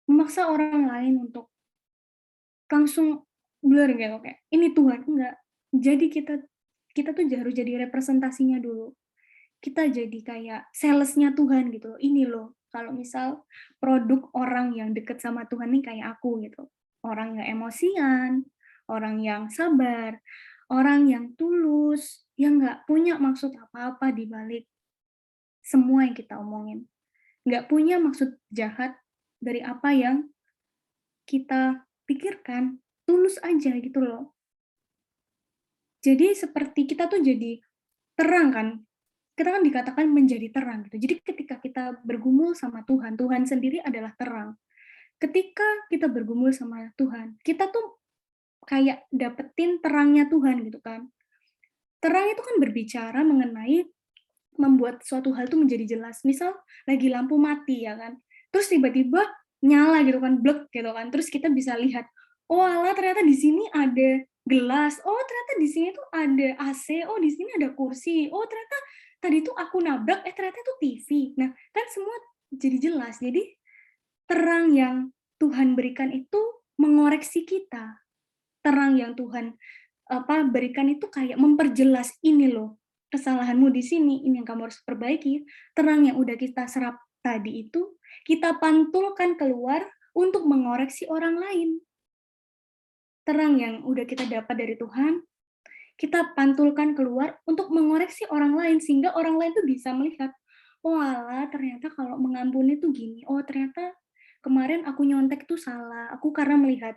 memaksa orang lain untuk langsung blur gitu, kayak, "Ini Tuhan," enggak. Jadi kita kita tuh harus jadi representasinya dulu. Kita jadi kayak sales-nya Tuhan gitu loh, "Ini loh, kalau misal produk orang yang deket sama Tuhan nih kayak aku," gitu. Orang yang emosian, orang yang sabar, orang yang tulus, yang nggak punya maksud apa-apa di balik semua yang kita omongin. Nggak punya maksud jahat dari apa yang kita pikirkan, tulus aja gitu loh. Jadi seperti kita tuh jadi terang kan, kita kan dikatakan menjadi terang gitu. Jadi ketika kita bergumul sama Tuhan, Tuhan sendiri adalah terang. Ketika kita bergumul sama Tuhan, kita tuh kayak dapetin terangnya Tuhan gitu kan. Terang itu kan berbicara mengenai membuat suatu hal itu menjadi jelas. Misal lagi lampu mati ya kan, terus tiba-tiba nyala gitu kan, blek gitu kan, terus kita bisa lihat, oh alah ternyata di sini ada gelas, oh ternyata di sini tuh ada AC, oh di sini ada kursi, oh ternyata tadi tuh aku nabrak, ternyata itu TV. Nah kan semua jadi jelas. Jadi terang yang Tuhan berikan itu mengoreksi kita. Terang yang Tuhan berikan itu kayak memperjelas, ini loh kesalahanmu di sini, ini yang kamu harus perbaiki. Terang yang udah kita serap tadi itu kita pantulkan keluar untuk mengoreksi orang lain. Terang yang udah kita dapat dari Tuhan, kita pantulkan keluar untuk mengoreksi orang lain sehingga orang lain tuh bisa melihat, oh alah ternyata kalau mengampuni tuh gini. Oh ternyata kemarin aku nyontek tuh salah. Aku karena melihat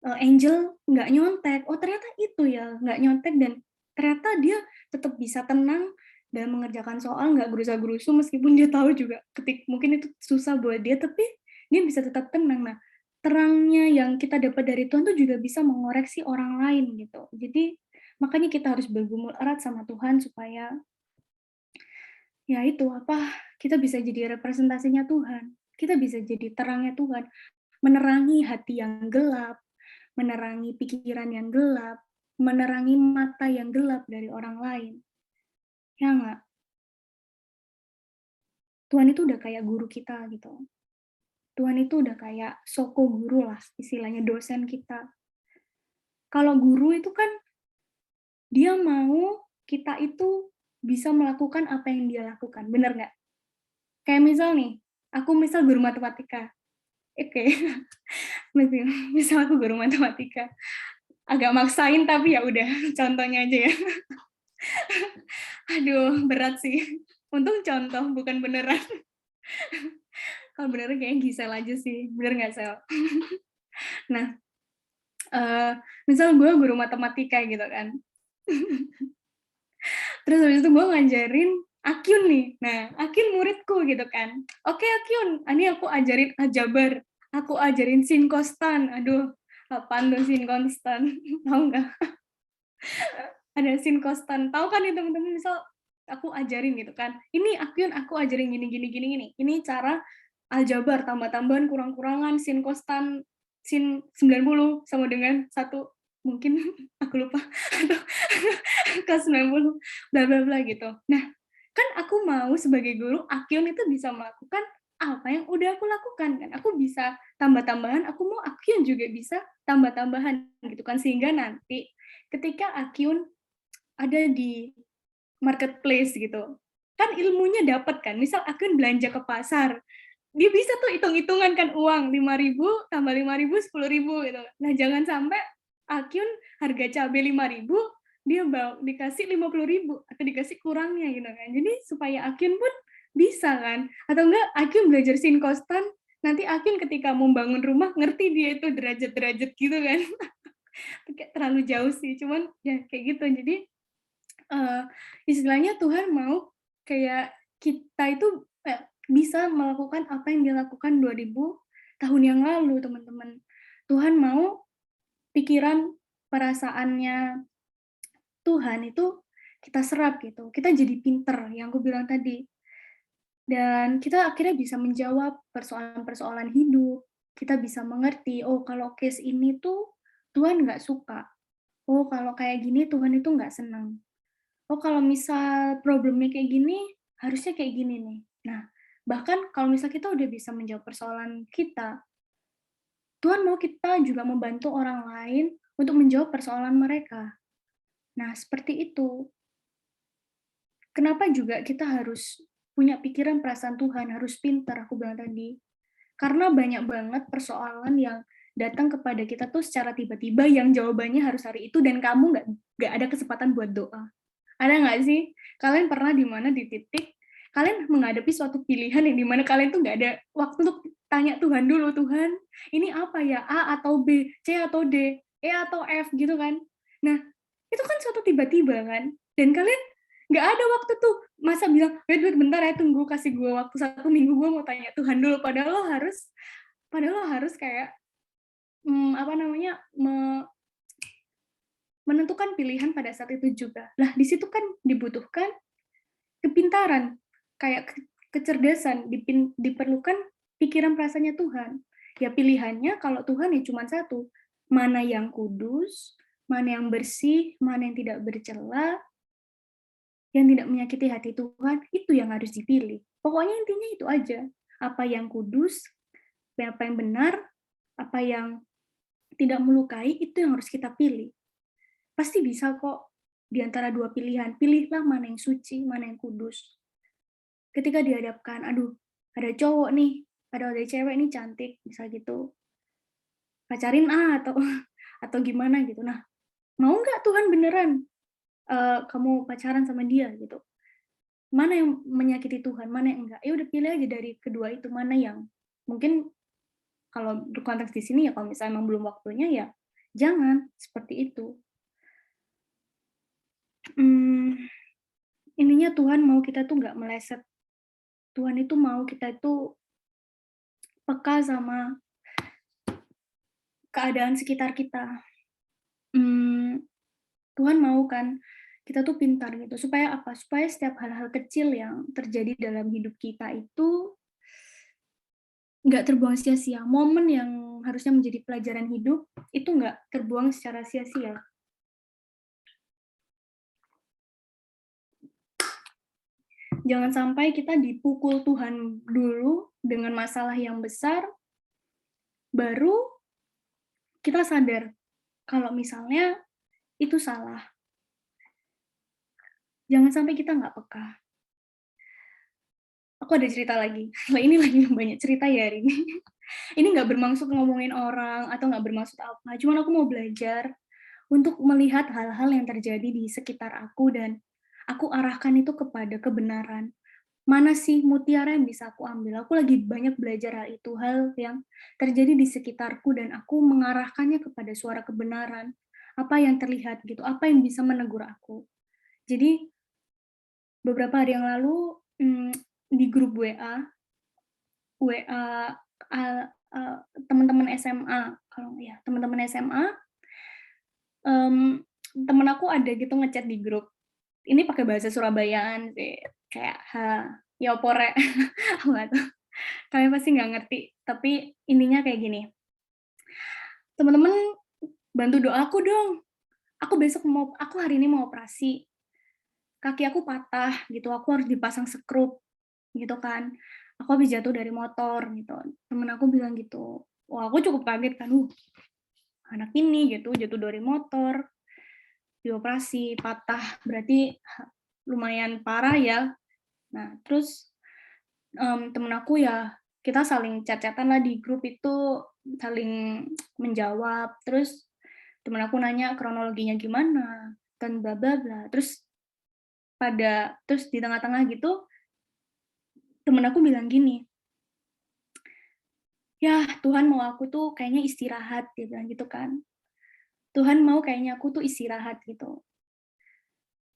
Angel nggak nyontek, oh ternyata itu ya, nggak nyontek dan ternyata dia tetap bisa tenang dan mengerjakan soal, nggak gerusa-gerusu meskipun dia tahu juga mungkin itu susah buat dia, tapi dia bisa tetap tenang. Nah, terangnya yang kita dapat dari Tuhan tuh juga bisa mengoreksi orang lain gitu. Jadi makanya kita harus bergumul erat sama Tuhan supaya ya itu kita bisa jadi representasinya Tuhan. Kita bisa jadi terangnya Tuhan, menerangi hati yang gelap, menerangi pikiran yang gelap, menerangi mata yang gelap dari orang lain. Ya nggak? Tuhan itu udah kayak guru kita gitu. Tuhan itu udah kayak soko guru lah, istilahnya dosen kita. Kalau guru itu kan dia mau kita itu bisa melakukan apa yang dia lakukan, bener nggak? Kayak misal nih, aku misal guru matematika, oke, misal aku guru matematika, agak maksain tapi ya udah contohnya aja ya. Aduh, berat sih. Untung contoh, bukan beneran. Kalau beneran kayaknya Gisel aja sih. Bener nggak, Sel? Nah, misal gue guru matematika gitu kan. Terus habis itu gue ngajarin Akyun nih. Nah, Akyun muridku gitu kan. Oke, Akyun, ini aku ajarin aljabar. Aku ajarin sin kostan. Aduh, apaan tuh sin konstan? Tahu nggak? Ada sin kostan. Tahu kan itu teman-teman, misal aku ajarin gitu kan. Ini Akyun aku ajarin gini gini gini gini. Ini cara aljabar tambah-tambahan kurang-kurangan sin kostan sin 90 sama dengan satu mungkin aku lupa atau ke 90 bla bla bla gitu. Nah, kan aku mau sebagai guru Akyun itu bisa melakukan apa yang udah aku lakukan kan. Aku bisa tambah-tambahan, aku mau Akyun juga bisa tambah-tambahan gitu kan sehingga nanti ketika Akyun ada di marketplace gitu. Kan ilmunya dapat kan. Misal Akyun belanja ke pasar, dia bisa tuh hitung-hitungan kan uang 5.000 tambah 5.000 10.000 gitu. Nah, jangan sampai Akyun harga cabai 5.000 dia dikasih 50.000 atau dikasih kurangnya gitu kan. Jadi supaya Akyun pun bisa kan. Atau enggak Akyun belajar sin kostan, nanti Akyun ketika membangun rumah ngerti dia itu derajat-derajat gitu kan. Kayak terlalu jauh sih, cuman ya kayak gitu. Jadi istilahnya Tuhan mau kayak kita itu bisa melakukan apa yang dia lakukan 2000 tahun yang lalu, teman-teman. Tuhan mau pikiran, perasaannya Tuhan itu kita serap gitu. Kita jadi pinter, yang aku bilang tadi. Dan kita akhirnya bisa menjawab persoalan-persoalan hidup. Kita bisa mengerti, oh kalau case ini tuh Tuhan nggak suka. Oh kalau kayak gini Tuhan itu nggak senang. Oh kalau misal problemnya kayak gini, harusnya kayak gini nih. Nah, bahkan kalau misal kita udah bisa menjawab persoalan kita, Tuhan mau kita juga membantu orang lain untuk menjawab persoalan mereka. Nah, seperti itu. Kenapa juga kita harus punya pikiran perasaan Tuhan, harus pintar, aku bilang tadi. Karena banyak banget persoalan yang datang kepada kita tuh secara tiba-tiba yang jawabannya harus hari itu dan kamu nggak ada kesempatan buat doa. Ada nggak sih? Kalian pernah di mana di titik kalian menghadapi suatu pilihan yang dimana kalian tuh nggak ada waktu untuk tanya Tuhan dulu, Tuhan, ini apa ya? A atau B, C atau D, E atau F gitu kan? Nah, itu kan suatu tiba-tiba kan? Dan kalian nggak ada waktu tuh masa bilang, wait bentar ya, tunggu kasih gue waktu 1 minggu, gue mau tanya Tuhan dulu. Padahal lo harus kayak apa namanya menentukan pilihan pada saat itu juga. Lah di situ kan dibutuhkan kepintaran, kayak kecerdasan, diperlukan pikiran perasaannya Tuhan. Ya pilihannya kalau Tuhan ya cuma satu, mana yang kudus, mana yang bersih, mana yang tidak bercela, yang tidak menyakiti hati Tuhan, itu yang harus dipilih. Pokoknya intinya itu aja. Apa yang kudus, apa yang benar, apa yang tidak melukai, itu yang harus kita pilih. Pasti bisa kok di antara dua pilihan. Pilihlah mana yang suci, mana yang kudus. Ketika dihadapkan, aduh, ada cowok nih, ada cewek nih cantik, bisa gitu. Pacarin atau atau gimana gitu. Nah, mau nggak Tuhan beneran kamu pacaran sama dia gitu. Mana yang menyakiti Tuhan, mana yang enggak. Ya udah pilih aja dari kedua itu, mana yang mungkin kalau konteks di sini ya kalau misalnya emang belum waktunya ya jangan seperti itu. Intinya Tuhan mau kita tuh nggak meleset. Tuhan itu mau kita itu peka sama keadaan sekitar kita. Tuhan mau kan kita tuh pintar gitu. Supaya apa? Supaya setiap hal-hal kecil yang terjadi dalam hidup kita itu nggak terbuang sia-sia. Momen yang harusnya menjadi pelajaran hidup itu nggak terbuang secara sia-sia. Jangan sampai kita dipukul Tuhan dulu dengan masalah yang besar, baru kita sadar kalau misalnya itu salah. Jangan sampai kita nggak peka. Aku ada cerita lagi. Ini lagi banyak cerita ya hari ini. Ini nggak bermaksud ngomongin orang atau nggak bermaksud apa. Cuman aku mau belajar untuk melihat hal-hal yang terjadi di sekitar aku dan aku arahkan itu kepada kebenaran. Mana sih mutiara yang bisa aku ambil? Aku lagi banyak belajar hal itu, hal yang terjadi di sekitarku dan aku mengarahkannya kepada suara kebenaran. Apa yang terlihat gitu, apa yang bisa menegur aku. Jadi beberapa hari yang lalu di grup WA teman-teman SMA, kalau ya teman-teman SMA, temen aku ada gitu ngechat di grup. Ini pakai bahasa Surabayaan sih, kayak ya opore, aku nggak tahu. Kalian pasti nggak ngerti, tapi intinya kayak gini. Teman-teman bantu doaku dong. Aku hari ini mau operasi. Kaki aku patah gitu, aku harus dipasang skrup gitu kan. Aku habis jatuh dari motor gitu. Temen aku bilang gitu. Wah, aku cukup kaget kan. Anak ini gitu jatuh dari motor, dioperasi, patah, berarti lumayan parah ya. Nah, terus temen aku ya kita saling chat-chatan lah di grup itu, saling menjawab. Terus temen aku nanya kronologinya gimana, dan bla bla bla. Terus di tengah-tengah gitu, temen aku bilang gini, ya Tuhan mau aku tuh kayaknya istirahat, dia bilang gitu kan. Tuhan mau kayaknya aku tuh istirahat gitu.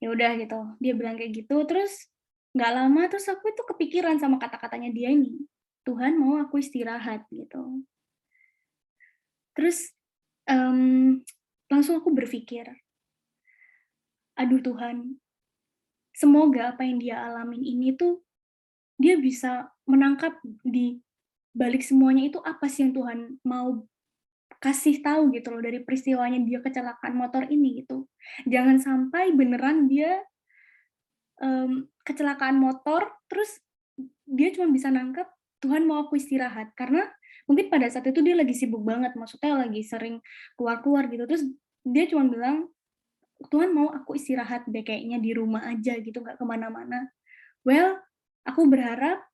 Ya udah gitu, dia bilang kayak gitu, terus nggak lama terus aku itu kepikiran sama kata-katanya dia ini, Tuhan mau aku istirahat gitu. Terus langsung aku berpikir, aduh Tuhan, semoga apa yang dia alamin ini tuh dia bisa menangkap di balik semuanya itu apa sih yang Tuhan mau kasih tahu gitu loh dari peristiwanya dia kecelakaan motor ini gitu. Jangan sampai beneran dia kecelakaan motor, terus dia cuma bisa nangkep, Tuhan mau aku istirahat. Karena mungkin pada saat itu dia lagi sibuk banget, maksudnya lagi sering keluar-keluar gitu. Terus dia cuma bilang, Tuhan mau aku istirahat deh kayaknya di rumah aja gitu, nggak kemana-mana. Well, aku berharap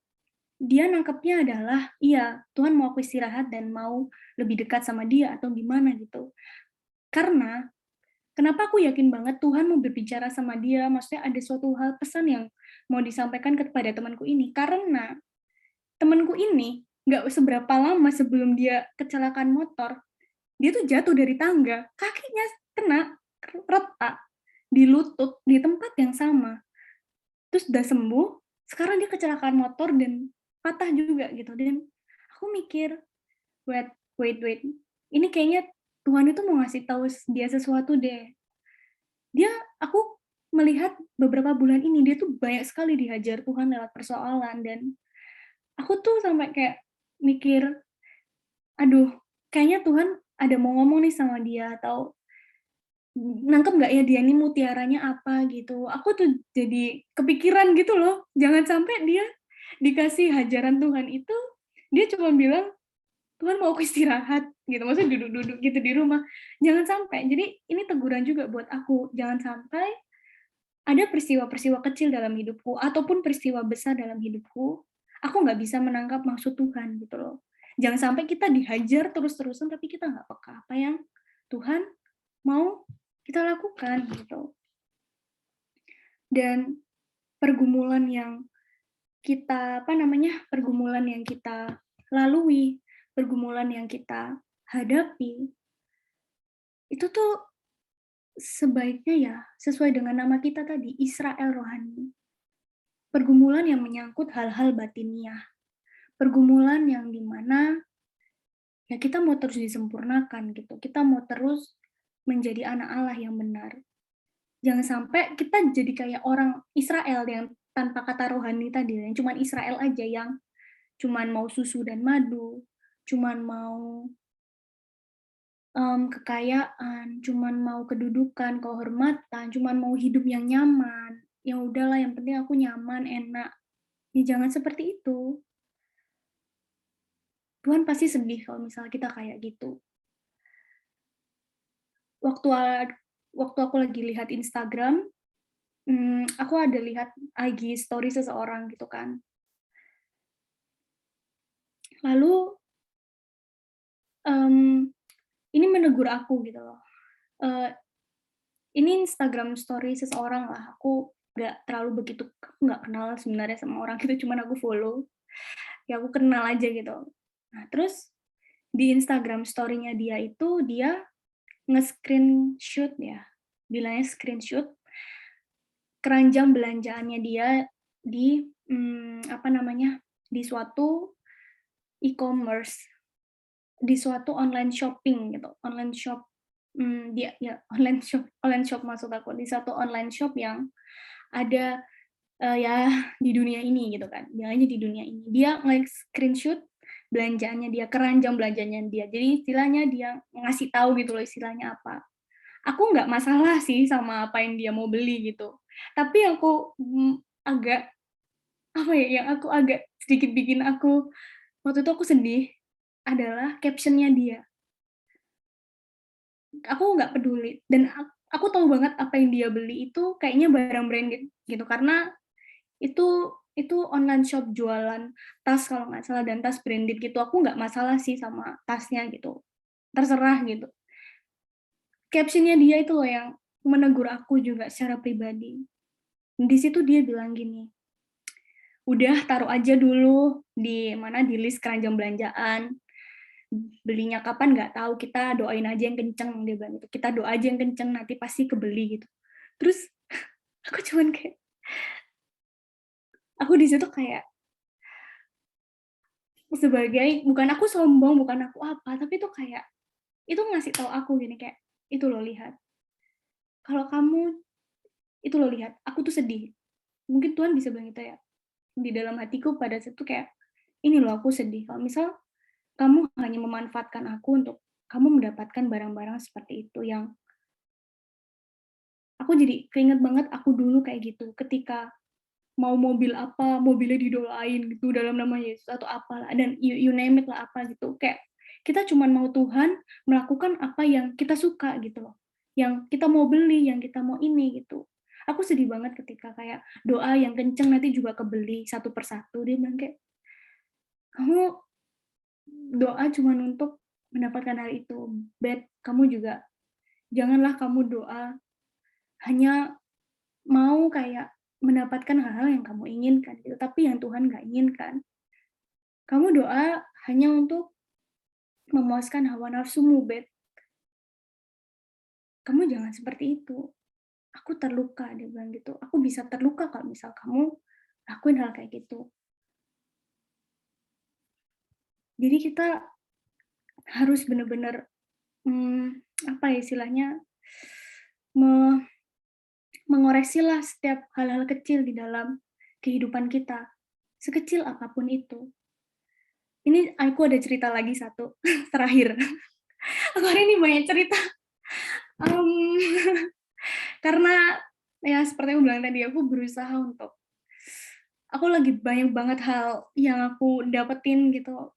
dia nangkepnya adalah, iya, Tuhan mau aku istirahat dan mau lebih dekat sama dia atau gimana gitu. Karena kenapa aku yakin banget Tuhan mau berbicara sama dia, maksudnya ada suatu hal pesan yang mau disampaikan kepada temanku ini, karena temanku ini nggak seberapa lama sebelum dia kecelakaan motor, dia tuh jatuh dari tangga, kakinya kena retak di lutut di tempat yang sama. Terus udah sembuh, sekarang dia kecelakaan motor dan patah juga gitu. Dan aku mikir, wait, wait, wait. Ini kayaknya Tuhan itu mau ngasih tahu dia sesuatu deh. Aku melihat beberapa bulan ini dia tuh banyak sekali dihajar Tuhan lewat persoalan dan aku tuh sampai kayak mikir, aduh, kayaknya Tuhan ada mau ngomong nih sama dia atau nangkep nggak ya dia ini mutiaranya apa gitu. Aku tuh jadi kepikiran gitu loh, jangan sampai dia dikasih hajaran Tuhan itu, dia cuma bilang, Tuhan mau aku istirahat gitu, maksudnya duduk-duduk gitu di rumah. Jangan sampai, jadi ini teguran juga buat aku, jangan sampai ada peristiwa-peristiwa kecil dalam hidupku ataupun peristiwa besar dalam hidupku, aku nggak bisa menangkap maksud Tuhan gitu loh. Jangan sampai kita dihajar terus-terusan tapi kita nggak peka apa yang Tuhan mau kita lakukan gitu. Dan pergumulan yang pergumulan yang kita lalui, pergumulan yang kita hadapi, itu tuh sebaiknya ya sesuai dengan nama kita tadi, Israel rohani. Pergumulan yang menyangkut hal-hal batiniah, pergumulan yang dimana ya kita mau terus disempurnakan gitu, kita mau terus menjadi anak Allah yang benar. Jangan sampai kita jadi kayak orang Israel yang tanpa kata rohani tadi, yang cuman Israel aja yang cuman mau susu dan madu, cuman mau kekayaan, cuman mau kedudukan, kehormatan, cuman mau hidup yang nyaman. Ya udahlah, yang penting aku nyaman, enak. Ya jangan seperti itu. Tuhan pasti sedih kalau misalnya kita kayak gitu. Waktu waktu aku lagi lihat Instagram, aku ada lihat IG story seseorang gitu kan. Lalu ini menegur aku gitu loh. Ini Instagram story seseorang lah. Aku aku nggak kenal sebenarnya sama orang itu, cuman aku follow. Ya aku kenal aja gitu. Nah terus di Instagram story-nya dia itu dia nge-screenshot ya, bilangnya screenshot keranjang belanjaannya dia di di suatu e-commerce, di suatu online shopping gitu, online shop. Dia ya online shop maksud aku, di satu online shop yang ada ya di dunia ini gitu kan, bilangnya di dunia ini. Dia nge-screenshot belanjaannya dia, keranjang belanjanya dia. Jadi istilahnya dia ngasih tahu gitu loh istilahnya apa. Aku nggak masalah sih sama apa yang dia mau beli gitu. Tapi aku agak apa ya, yang aku agak sedikit bikin aku waktu itu aku sedih adalah caption-nya dia. Aku nggak peduli dan aku tahu banget apa yang dia beli itu kayaknya barang branded gitu karena itu online shop jualan tas kalau nggak salah dan tas branded gitu. Aku nggak masalah sih sama tasnya gitu, terserah gitu. Caption-nya dia itu loh yang menegur aku juga secara pribadi. Di situ dia bilang gini, udah taruh aja dulu di list keranjang belanjaan, belinya kapan nggak tahu, kita doain aja yang kenceng, dia bilang gitu, kita doa aja yang kenceng nanti pasti kebeli gitu. Terus aku cuman kayak, aku di situ kayak sebagai, bukan aku sombong, bukan aku apa, tapi itu kayak itu ngasih tahu aku gini kayak, itu loh lihat, kalau kamu itu loh lihat, aku tuh sedih, mungkin Tuhan bisa bilang gitu ya, di dalam hatiku pada saat itu kayak, "Ini loh aku sedih kalau misal kamu hanya memanfaatkan aku untuk kamu mendapatkan barang-barang seperti itu," yang aku jadi keinget banget aku dulu kayak gitu, ketika mau mobil apa, mobilnya didolain gitu dalam nama Yesus atau apalah dan you name it lah apa gitu. Kayak kita cuman mau Tuhan melakukan apa yang kita suka gitu loh. Yang kita mau beli, yang kita mau ini gitu. Aku sedih banget ketika kayak doa yang kenceng nanti juga kebeli satu persatu. Dia bilang kayak, "Kamu doa cuman untuk mendapatkan hal itu. Bet, kamu juga janganlah kamu doa hanya mau kayak mendapatkan hal-hal yang kamu inginkan gitu, tapi yang Tuhan nggak inginkan. Kamu doa hanya untuk memuaskan hawa nafsumu, Bet. Kamu jangan seperti itu. Aku terluka," dia bilang gitu. "Aku bisa terluka kalau misal kamu lakuin hal kayak gitu." Jadi kita harus bener-bener, apa ya istilahnya, me mengoreksilah setiap hal-hal kecil di dalam kehidupan kita, sekecil apapun itu. Ini aku ada cerita lagi satu, terakhir. Aku hari ini banyak cerita, mmm, karena ya seperti yang aku bilang tadi, aku berusaha untuk aku lagi banyak banget hal yang aku dapetin gitu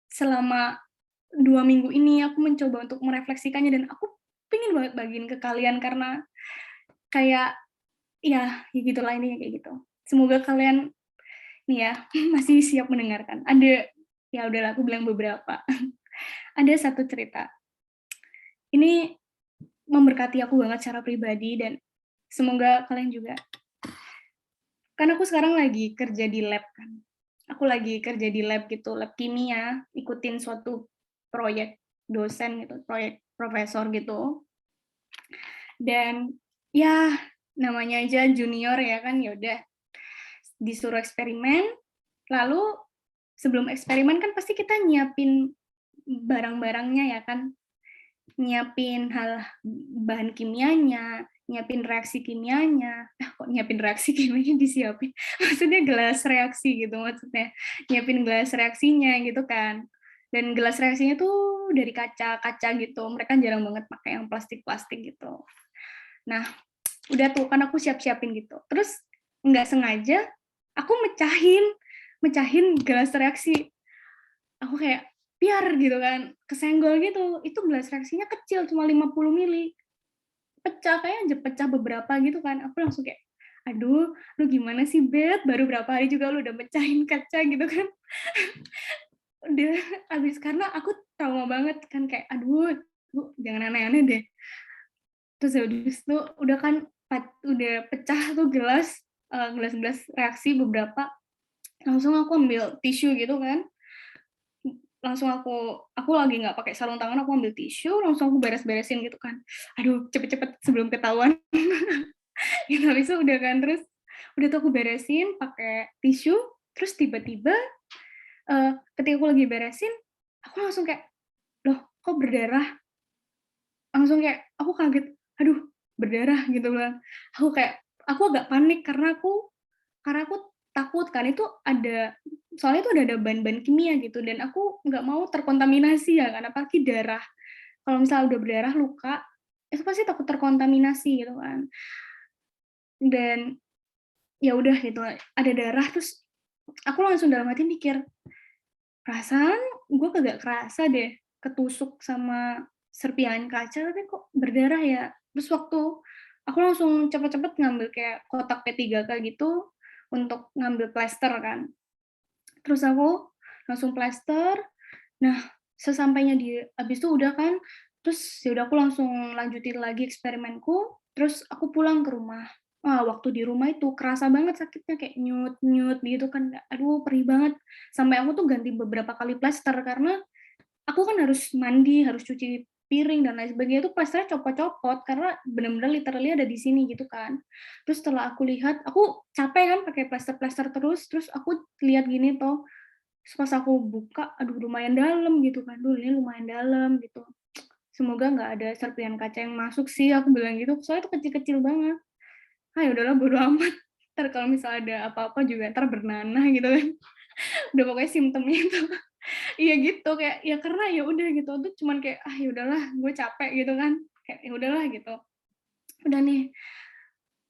selama 2 minggu ini, aku mencoba untuk merefleksikannya dan aku pengen banget bagiin ke kalian karena kayak ya gitulah intinya kayak gitu. Semoga kalian nih ya masih siap mendengarkan. Ada ya udahlah aku bilang beberapa. Ada satu cerita, ini memberkati aku banget secara pribadi dan semoga kalian juga. Kan aku sekarang lagi kerja di lab kan. Aku lagi kerja di lab gitu, lab kimia, ikutin suatu proyek dosen gitu, proyek profesor gitu. Dan ya namanya aja junior ya kan, ya udah disuruh eksperimen, lalu sebelum eksperimen kan pasti kita nyiapin barang-barangnya ya kan, nyiapin hal bahan kimianya, nyiapin reaksi kimianya, kok nyiapin reaksi kimianya disiapin, maksudnya gelas reaksi gitu maksudnya, nyiapin gelas reaksinya gitu kan. Dan gelas reaksinya tuh dari kaca-kaca gitu, mereka jarang banget pakai yang plastik-plastik gitu. Nah, udah tuh kan aku siap-siapin gitu, terus nggak sengaja aku mecahin mecahin gelas reaksi. Aku kayak, "Piar!" gitu kan, kesenggol gitu. Itu gelas reaksinya kecil, cuma 50 mili. Pecah, kayaknya pecah beberapa gitu kan. Aku langsung kayak, "Aduh, lu gimana sih, Bet? Baru berapa hari juga lu udah mecahin kaca," gitu kan. Udah habis karena aku trauma banget kan kayak, "Aduh, lu jangan aneh-aneh deh." Terus habis itu udah kan udah pecah tuh gelas, gelas-gelas reaksi beberapa, langsung aku ambil tisu gitu kan. Langsung aku lagi nggak pakai sarung tangan, aku ambil tisu, langsung aku beres-beresin gitu kan. Aduh, cepet-cepet sebelum ketahuan. Gitu, habis itu udah kan, terus udah tuh aku beresin pakai tisu, terus tiba-tiba, ketika aku lagi beresin, aku langsung kayak, "Loh, kok berdarah?" Langsung kayak aku kaget, "Aduh, berdarah," gitu kan. Aku agak panik karena aku takut kan itu soalnya itu ada bahan-bahan kimia gitu dan aku nggak mau terkontaminasi ya kan, apalagi darah. Kalau misalnya udah berdarah, luka, itu pasti takut terkontaminasi gitu kan. Dan ya udah gitu, ada darah terus aku langsung dalam hati mikir, "Perasaan gue kagak kerasa deh ketusuk sama serpihan kaca, tapi kok berdarah ya?" Terus waktu aku langsung cepet-cepet ngambil kayak kotak P3K gitu untuk ngambil plester kan. Terus aku langsung plester. Nah, sesampainya habis itu udah kan, terus ya udah aku langsung lanjutin lagi eksperimenku, terus aku pulang ke rumah. Wah, waktu di rumah itu kerasa banget sakitnya kayak nyut-nyut gitu kan, aduh perih banget. Sampai aku tuh ganti beberapa kali plester karena aku kan harus mandi, harus cuci piring dan lain sebagainya itu plasternya copot-copot karena bener-bener literally ada di sini gitu kan. Terus setelah aku lihat, aku capek kan pakai plester-plester terus aku lihat gini tuh, terus pas aku buka, aduh lumayan dalam gitu kan, "Duh ini lumayan dalam," gitu. "Semoga nggak ada serpihan kaca yang masuk sih," aku bilang gitu, soalnya itu kecil-kecil banget. Ah, ya udahlah bodo amat. Entar kalau misal ada apa-apa juga entar bernanah gitu kan. Udah pokoknya simptomnya itu. Iya gitu kayak ya karena ya udah gitu tuh cuman kayak ah ya udahlah gue capek gitu kan. Kayak ya udahlah gitu. Udah nih.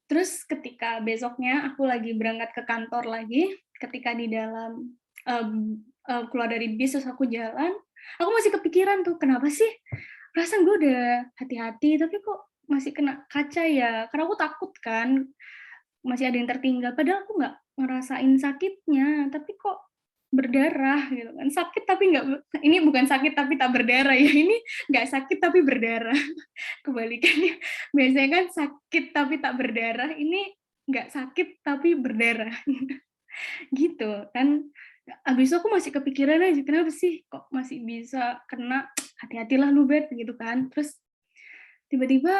Terus ketika besoknya aku lagi berangkat ke kantor lagi, ketika di dalam keluar dari bis terus aku jalan, aku masih kepikiran tuh kenapa sih perasaan gue udah hati-hati tapi kok masih kena kaca ya? Karena aku takut kan masih ada yang tertinggal. Padahal aku nggak ngerasain sakitnya, tapi kok berdarah gitu kan. Sakit tapi nggak, ini bukan sakit tapi tak berdarah ya. Ini nggak sakit tapi berdarah. Kebalikannya. Biasanya kan sakit tapi tak berdarah. Ini nggak sakit tapi berdarah. Gitu kan. Abis itu aku masih kepikiran aja, kenapa sih kok masih bisa kena, hati-hatilah lu Bet, gitu kan. Terus tiba-tiba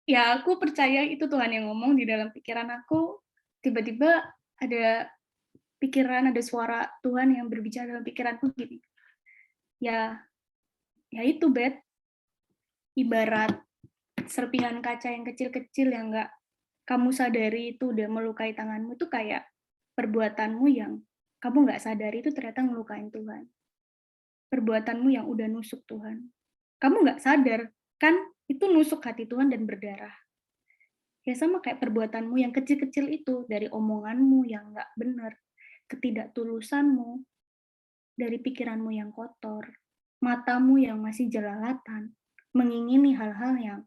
ya aku percaya itu Tuhan yang ngomong di dalam pikiran aku, tiba-tiba ada pikiran, ada suara Tuhan yang berbicara dalam pikiranku gini, ya ya itu Bet, ibarat serpihan kaca yang kecil-kecil yang nggak kamu sadari itu udah melukai tanganmu, itu kayak perbuatanmu yang kamu nggak sadari itu ternyata ngelukain Tuhan. Perbuatanmu yang udah nusuk Tuhan. Kamu nggak sadar, kan itu nusuk hati Tuhan dan berdarah. Ya sama kayak perbuatanmu yang kecil-kecil itu, dari omonganmu yang nggak benar, ketidaktulusanmu, dari pikiranmu yang kotor, matamu yang masih jelalatan, mengingini hal-hal yang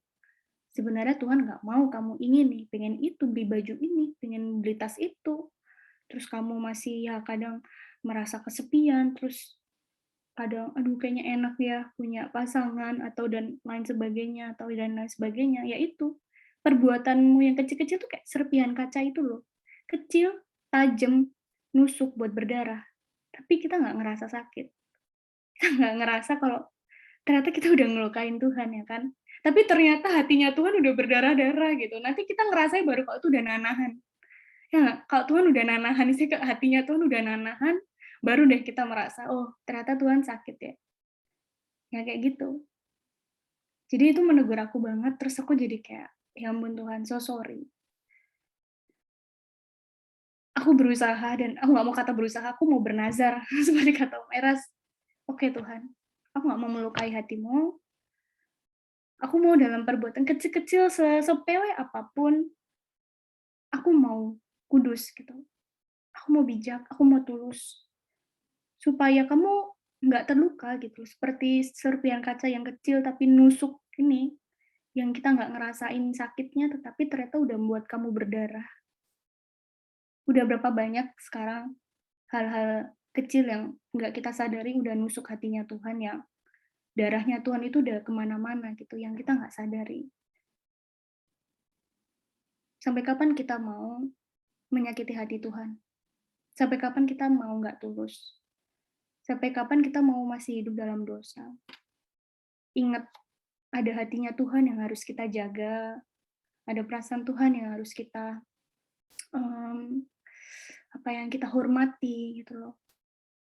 sebenarnya Tuhan nggak mau kamu ingini, pengen itu, beli baju ini, pengen beli tas itu, terus kamu masih ya kadang merasa kesepian, terus kadang aduh kayaknya enak ya punya pasangan atau dan lain sebagainya atau dan lain sebagainya, ya itu perbuatanmu yang kecil-kecil tuh kayak serpihan kaca itu loh, kecil, tajam, nusuk buat berdarah, tapi kita nggak ngerasa sakit, kita nggak ngerasa kalau ternyata kita udah ngelukain Tuhan ya kan, tapi ternyata hatinya Tuhan udah berdarah-darah gitu, nanti kita ngerasain baru kalau itu udah nanahan. Ya nggak? Kalau Tuhan udah nanahan sih, hatinya Tuhan udah nanahan, baru deh kita merasa, oh ternyata Tuhan sakit ya. Ya kayak gitu. Jadi itu menegur aku banget, terus aku jadi kayak, ya ampun Tuhan, so sorry. Aku berusaha dan aku nggak mau kata berusaha, aku mau bernazar seperti kata Om Eras. Oke Tuhan, aku nggak mau melukai hatimu. Aku mau dalam perbuatan kecil-kecil sepele apapun, aku mau kudus gitu. Aku mau bijak, aku mau tulus. Supaya kamu nggak terluka gitu, seperti serpihan kaca yang kecil tapi nusuk ini, yang kita nggak ngerasain sakitnya, tetapi ternyata udah membuat kamu berdarah. Udah berapa banyak sekarang hal-hal kecil yang nggak kita sadari udah nusuk hatinya Tuhan, yang darahnya Tuhan itu udah kemana-mana gitu, yang kita nggak sadari. Sampai kapan kita mau menyakiti hati Tuhan? Sampai kapan kita mau nggak tulus? Sampai kapan kita mau masih hidup dalam dosa? Ingat, ada hatinya Tuhan yang harus kita jaga, ada perasaan Tuhan yang harus kita um, yang kita hormati gitu loh.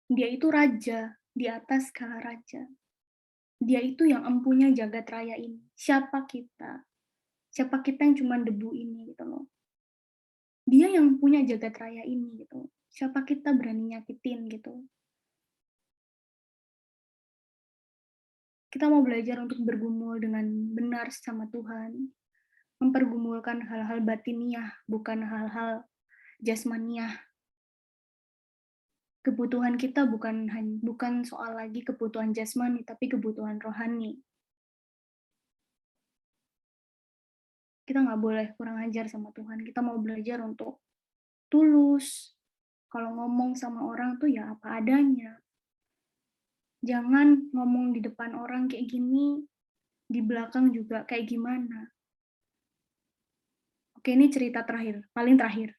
Dia itu raja di atas segala raja. Dia itu yang empunya jagat raya ini. Siapa kita? Siapa kita yang cuma debu ini gitu loh. Dia yang punya jagat raya ini gitu. Siapa kita berani nyakitin gitu. Kita mau belajar untuk bergumul dengan benar sama Tuhan. Mempergumulkan hal-hal batiniah, bukan hal-hal jasmaniah. Kebutuhan kita bukan soal lagi kebutuhan jasmani, tapi kebutuhan rohani. Kita nggak boleh kurang ajar sama Tuhan. Kita mau belajar untuk tulus. Kalau ngomong sama orang tuh ya apa adanya. Jangan ngomong di depan orang kayak gini, di belakang juga kayak gimana. Oke, ini cerita terakhir, paling terakhir.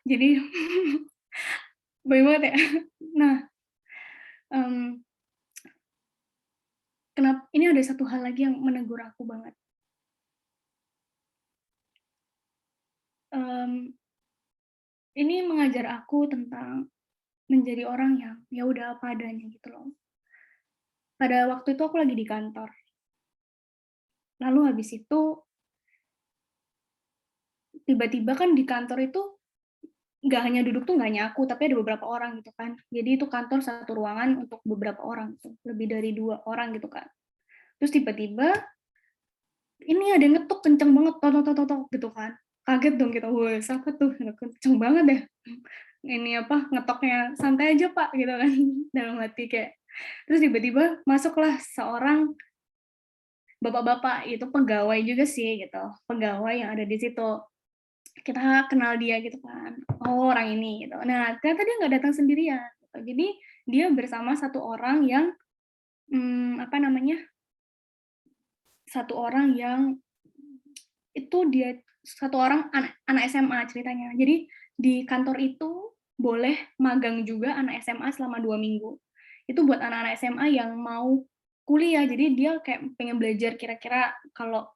Jadi, banyak ya. Nah, kenapa ini ada satu hal lagi yang menegur aku banget. Ini mengajar aku tentang menjadi orang yang ya udah apa adanya gitu loh. Pada waktu itu aku lagi di kantor. Lalu habis itu tiba-tiba kan di kantor itu nggak hanya duduk tuh nggak hanya aku, tapi ada beberapa orang gitu kan. Jadi itu kantor satu ruangan untuk beberapa orang tuh, lebih dari 2 orang gitu kan. Terus tiba-tiba ini ada yang ngetuk kenceng banget, tok tok tok tok tok, gitu kan. Kaget dong kita, "Woi, siapa tuh? Kenceng banget deh. Ini apa, ngetoknya, santai aja Pak," gitu kan. Dalam hati kayak terus tiba-tiba masuklah seorang bapak-bapak, itu pegawai juga sih gitu, pegawai yang ada di situ. Kita kenal dia gitu kan, oh orang ini gitu. Nah ternyata dia nggak datang sendirian, gitu. Jadi dia bersama satu orang yang, apa namanya, satu orang yang itu dia satu orang anak SMA ceritanya. Jadi di kantor itu boleh magang juga anak SMA selama 2 minggu. Itu buat anak-anak SMA yang mau kuliah, jadi dia kayak pengen belajar kira-kira kalau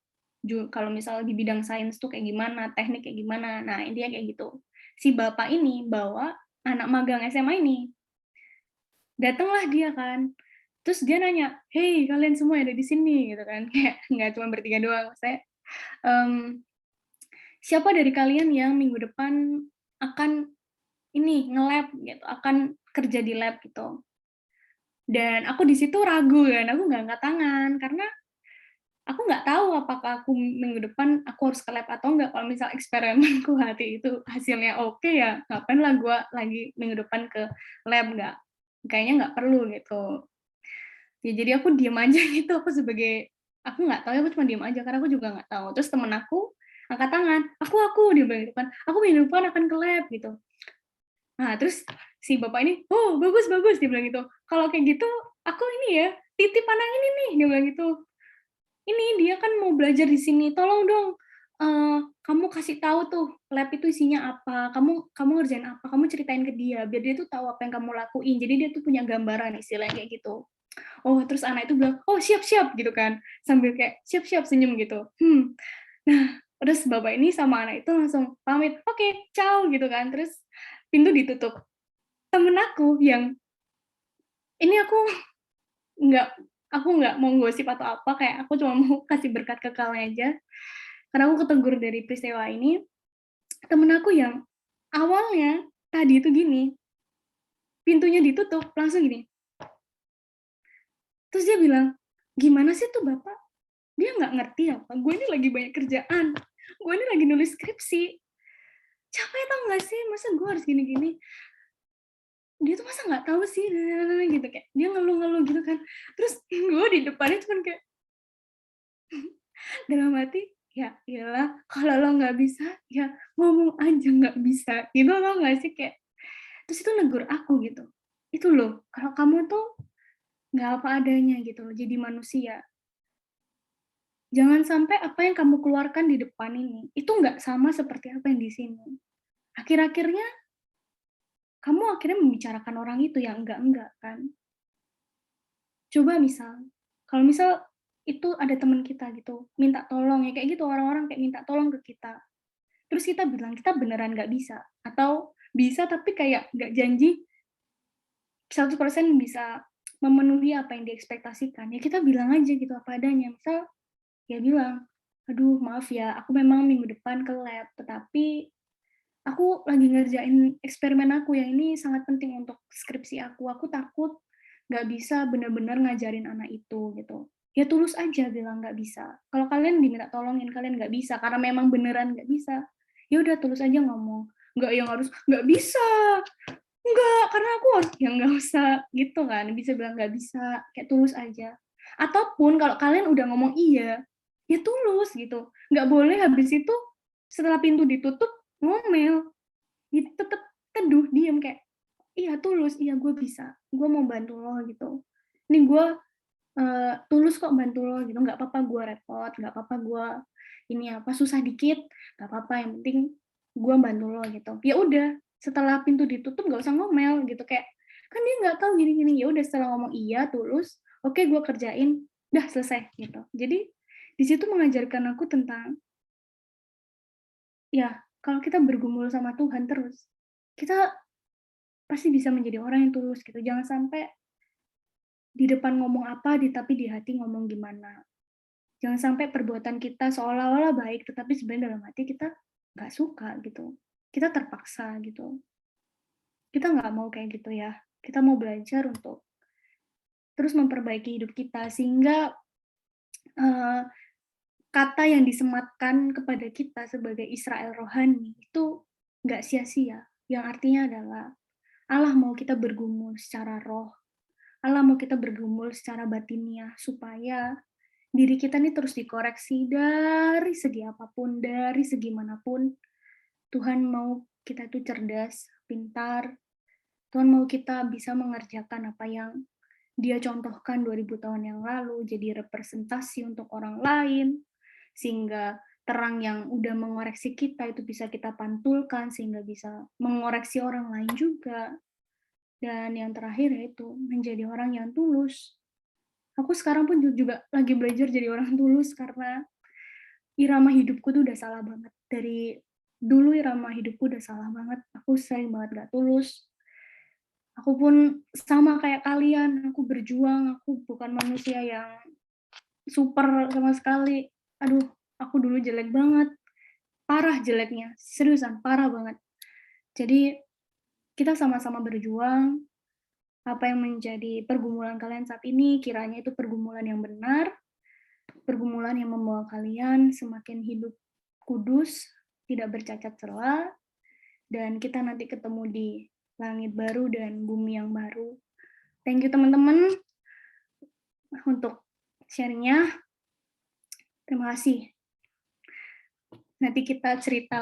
misal di bidang sains tuh kayak gimana, teknik kayak gimana. Nah, intinya kayak gitu. Si bapak ini bawa anak magang SMA ini, datanglah dia kan, terus dia nanya, "Hei, kalian semua yang ada di sini," gitu kan, kayak nggak cuma bertiga doang, saya mmm, "Siapa dari kalian yang minggu depan akan ini, nge-lab," gitu, "akan kerja di lab," gitu. Dan aku di situ ragu kan, aku nggak angkat tangan, karena aku nggak tahu apakah aku minggu depan aku harus ke lab atau enggak. Kalau misal eksperimenku hati itu hasilnya oke, ya ngapain lah gue lagi minggu depan ke lab, kayaknya nggak perlu gitu. Ya jadi aku diem aja gitu, aku nggak tahu ya, aku cuma diem aja karena aku juga nggak tahu. Terus temen aku angkat tangan, aku," dia bilang gitu kan, "Aku minggu depan akan ke lab," gitu. Nah, terus si bapak ini, "Oh, bagus bagus," dia bilang gitu. "Kalau kayak gitu, aku ini ya, titip anak ini nih," dia bilang gitu. "Ini dia kan mau belajar di sini, tolong dong, kamu kasih tahu tuh lab itu isinya apa, kamu kamu ngerjain apa, kamu ceritain ke dia, biar dia tuh tahu apa yang kamu lakuin." Jadi dia tuh punya gambaran istilahnya kayak gitu. Oh, terus anak itu bilang, "Oh, siap siap," gitu kan, sambil kayak, "Siap siap," senyum gitu. Nah, terus bapak ini sama anak itu langsung pamit, "Oke, ciao," gitu kan, terus pintu ditutup. Temen aku yang ini nggak aku nggak mau gosip atau apa, kayak aku cuma mau kasih berkat ke kalian aja, karena aku ketegur dari peristiwa ini. Temen aku yang awalnya tadi itu gini, pintunya ditutup langsung gini, terus dia bilang, "Gimana sih tuh Bapak? Dia nggak ngerti apa, gue ini lagi banyak kerjaan, gue ini lagi nulis skripsi, capek tau nggak sih, masa gue harus gini-gini, dia tuh masa nggak tahu sih," gitu, kayak dia ngeluh-ngeluh gitu kan. Terus gue di depannya cuman kayak dalam hati, "Ya elah, kalau lo nggak bisa, ya ngomong aja nggak bisa," gitu tau nggak sih, kayak terus itu negur aku gitu, "Itu loh, kalau kamu tuh nggak apa adanya gitu loh, jadi manusia. Jangan sampai apa yang kamu keluarkan di depan ini, itu nggak sama seperti apa yang di sini. Akhir-akhirnya, kamu akhirnya membicarakan orang itu yang enggak-enggak kan. Coba misal, kalau misal itu ada teman kita gitu, minta tolong ya kayak gitu, orang-orang kayak minta tolong ke kita. Terus kita bilang, kita beneran nggak bisa, atau bisa tapi kayak nggak janji 100% bisa memenuhi apa yang diekspektasikan, ya kita bilang aja gitu apa adanya. Misal, ya bilang, "Aduh maaf ya, aku memang minggu depan ke lab, tetapi aku lagi ngerjain eksperimen aku yang ini sangat penting untuk skripsi aku. Aku takut nggak bisa benar-benar ngajarin anak itu," gitu. Ya tulus aja bilang nggak bisa. Kalau kalian diminta tolongin, kalian nggak bisa, karena memang beneran nggak bisa, ya udah tulus aja ngomong. Nggak yang harus, "Nggak bisa, enggak, karena aku harus," ya nggak usah gitu kan, bisa bilang nggak bisa, kayak tulus aja. Ataupun kalau kalian udah ngomong iya, ya tulus gitu. Nggak boleh habis itu setelah pintu ditutup ngomel. Gitu, tetep teduh, diem kayak, "Iya tulus, iya gue bisa, gue mau bantu lo," gitu. "Ini gue, tulus kok bantu lo," gitu, "nggak apa-apa gue repot, nggak apa-apa gue ini apa, susah dikit, nggak apa-apa, yang penting gue bantu lo," gitu. Ya udah, setelah pintu ditutup nggak usah ngomel gitu, kayak, "Kan dia nggak tahu gini-gini," ya udah setelah ngomong iya, tulus, "Oke gue kerjain," dah selesai gitu. Jadi di situ mengajarkan aku tentang, ya kalau kita bergumul sama Tuhan terus, kita pasti bisa menjadi orang yang tulus gitu, jangan sampai di depan ngomong apa, tapi di hati ngomong gimana. Jangan sampai perbuatan kita seolah-olah baik, tetapi sebenarnya dalam hati kita nggak suka gitu. Kita terpaksa gitu. Kita nggak mau kayak gitu ya. Kita mau belajar untuk terus memperbaiki hidup kita sehingga eh, kata yang disematkan kepada kita sebagai Israel rohani itu nggak sia-sia. Yang artinya adalah Allah mau kita bergumul secara roh, Allah mau kita bergumul secara batiniah supaya diri kita ini terus dikoreksi dari segi apapun, dari segi manapun. Tuhan mau kita itu cerdas, pintar. Tuhan mau kita bisa mengerjakan apa yang Dia contohkan 2000 tahun yang lalu, jadi representasi untuk orang lain, sehingga terang yang udah mengoreksi kita itu bisa kita pantulkan, sehingga bisa mengoreksi orang lain juga. Dan yang terakhir yaitu menjadi orang yang tulus. Aku sekarang pun juga lagi belajar jadi orang tulus karena irama hidupku tuh udah salah banget. Dari dulu irama hidupku udah salah banget. Aku sering banget gak tulus. Aku pun sama kayak kalian, aku berjuang, aku bukan manusia yang super sama sekali. Aduh, aku dulu jelek banget. Parah jeleknya, seriusan parah banget. Jadi kita sama-sama berjuang. Apa yang menjadi pergumulan kalian saat ini, kiranya itu pergumulan yang benar, pergumulan yang membawa kalian semakin hidup kudus, tidak bercacat celah, dan kita nanti ketemu di langit baru dan bumi yang baru. Thank you teman-teman untuk sharingnya. Terima kasih. Nanti kita cerita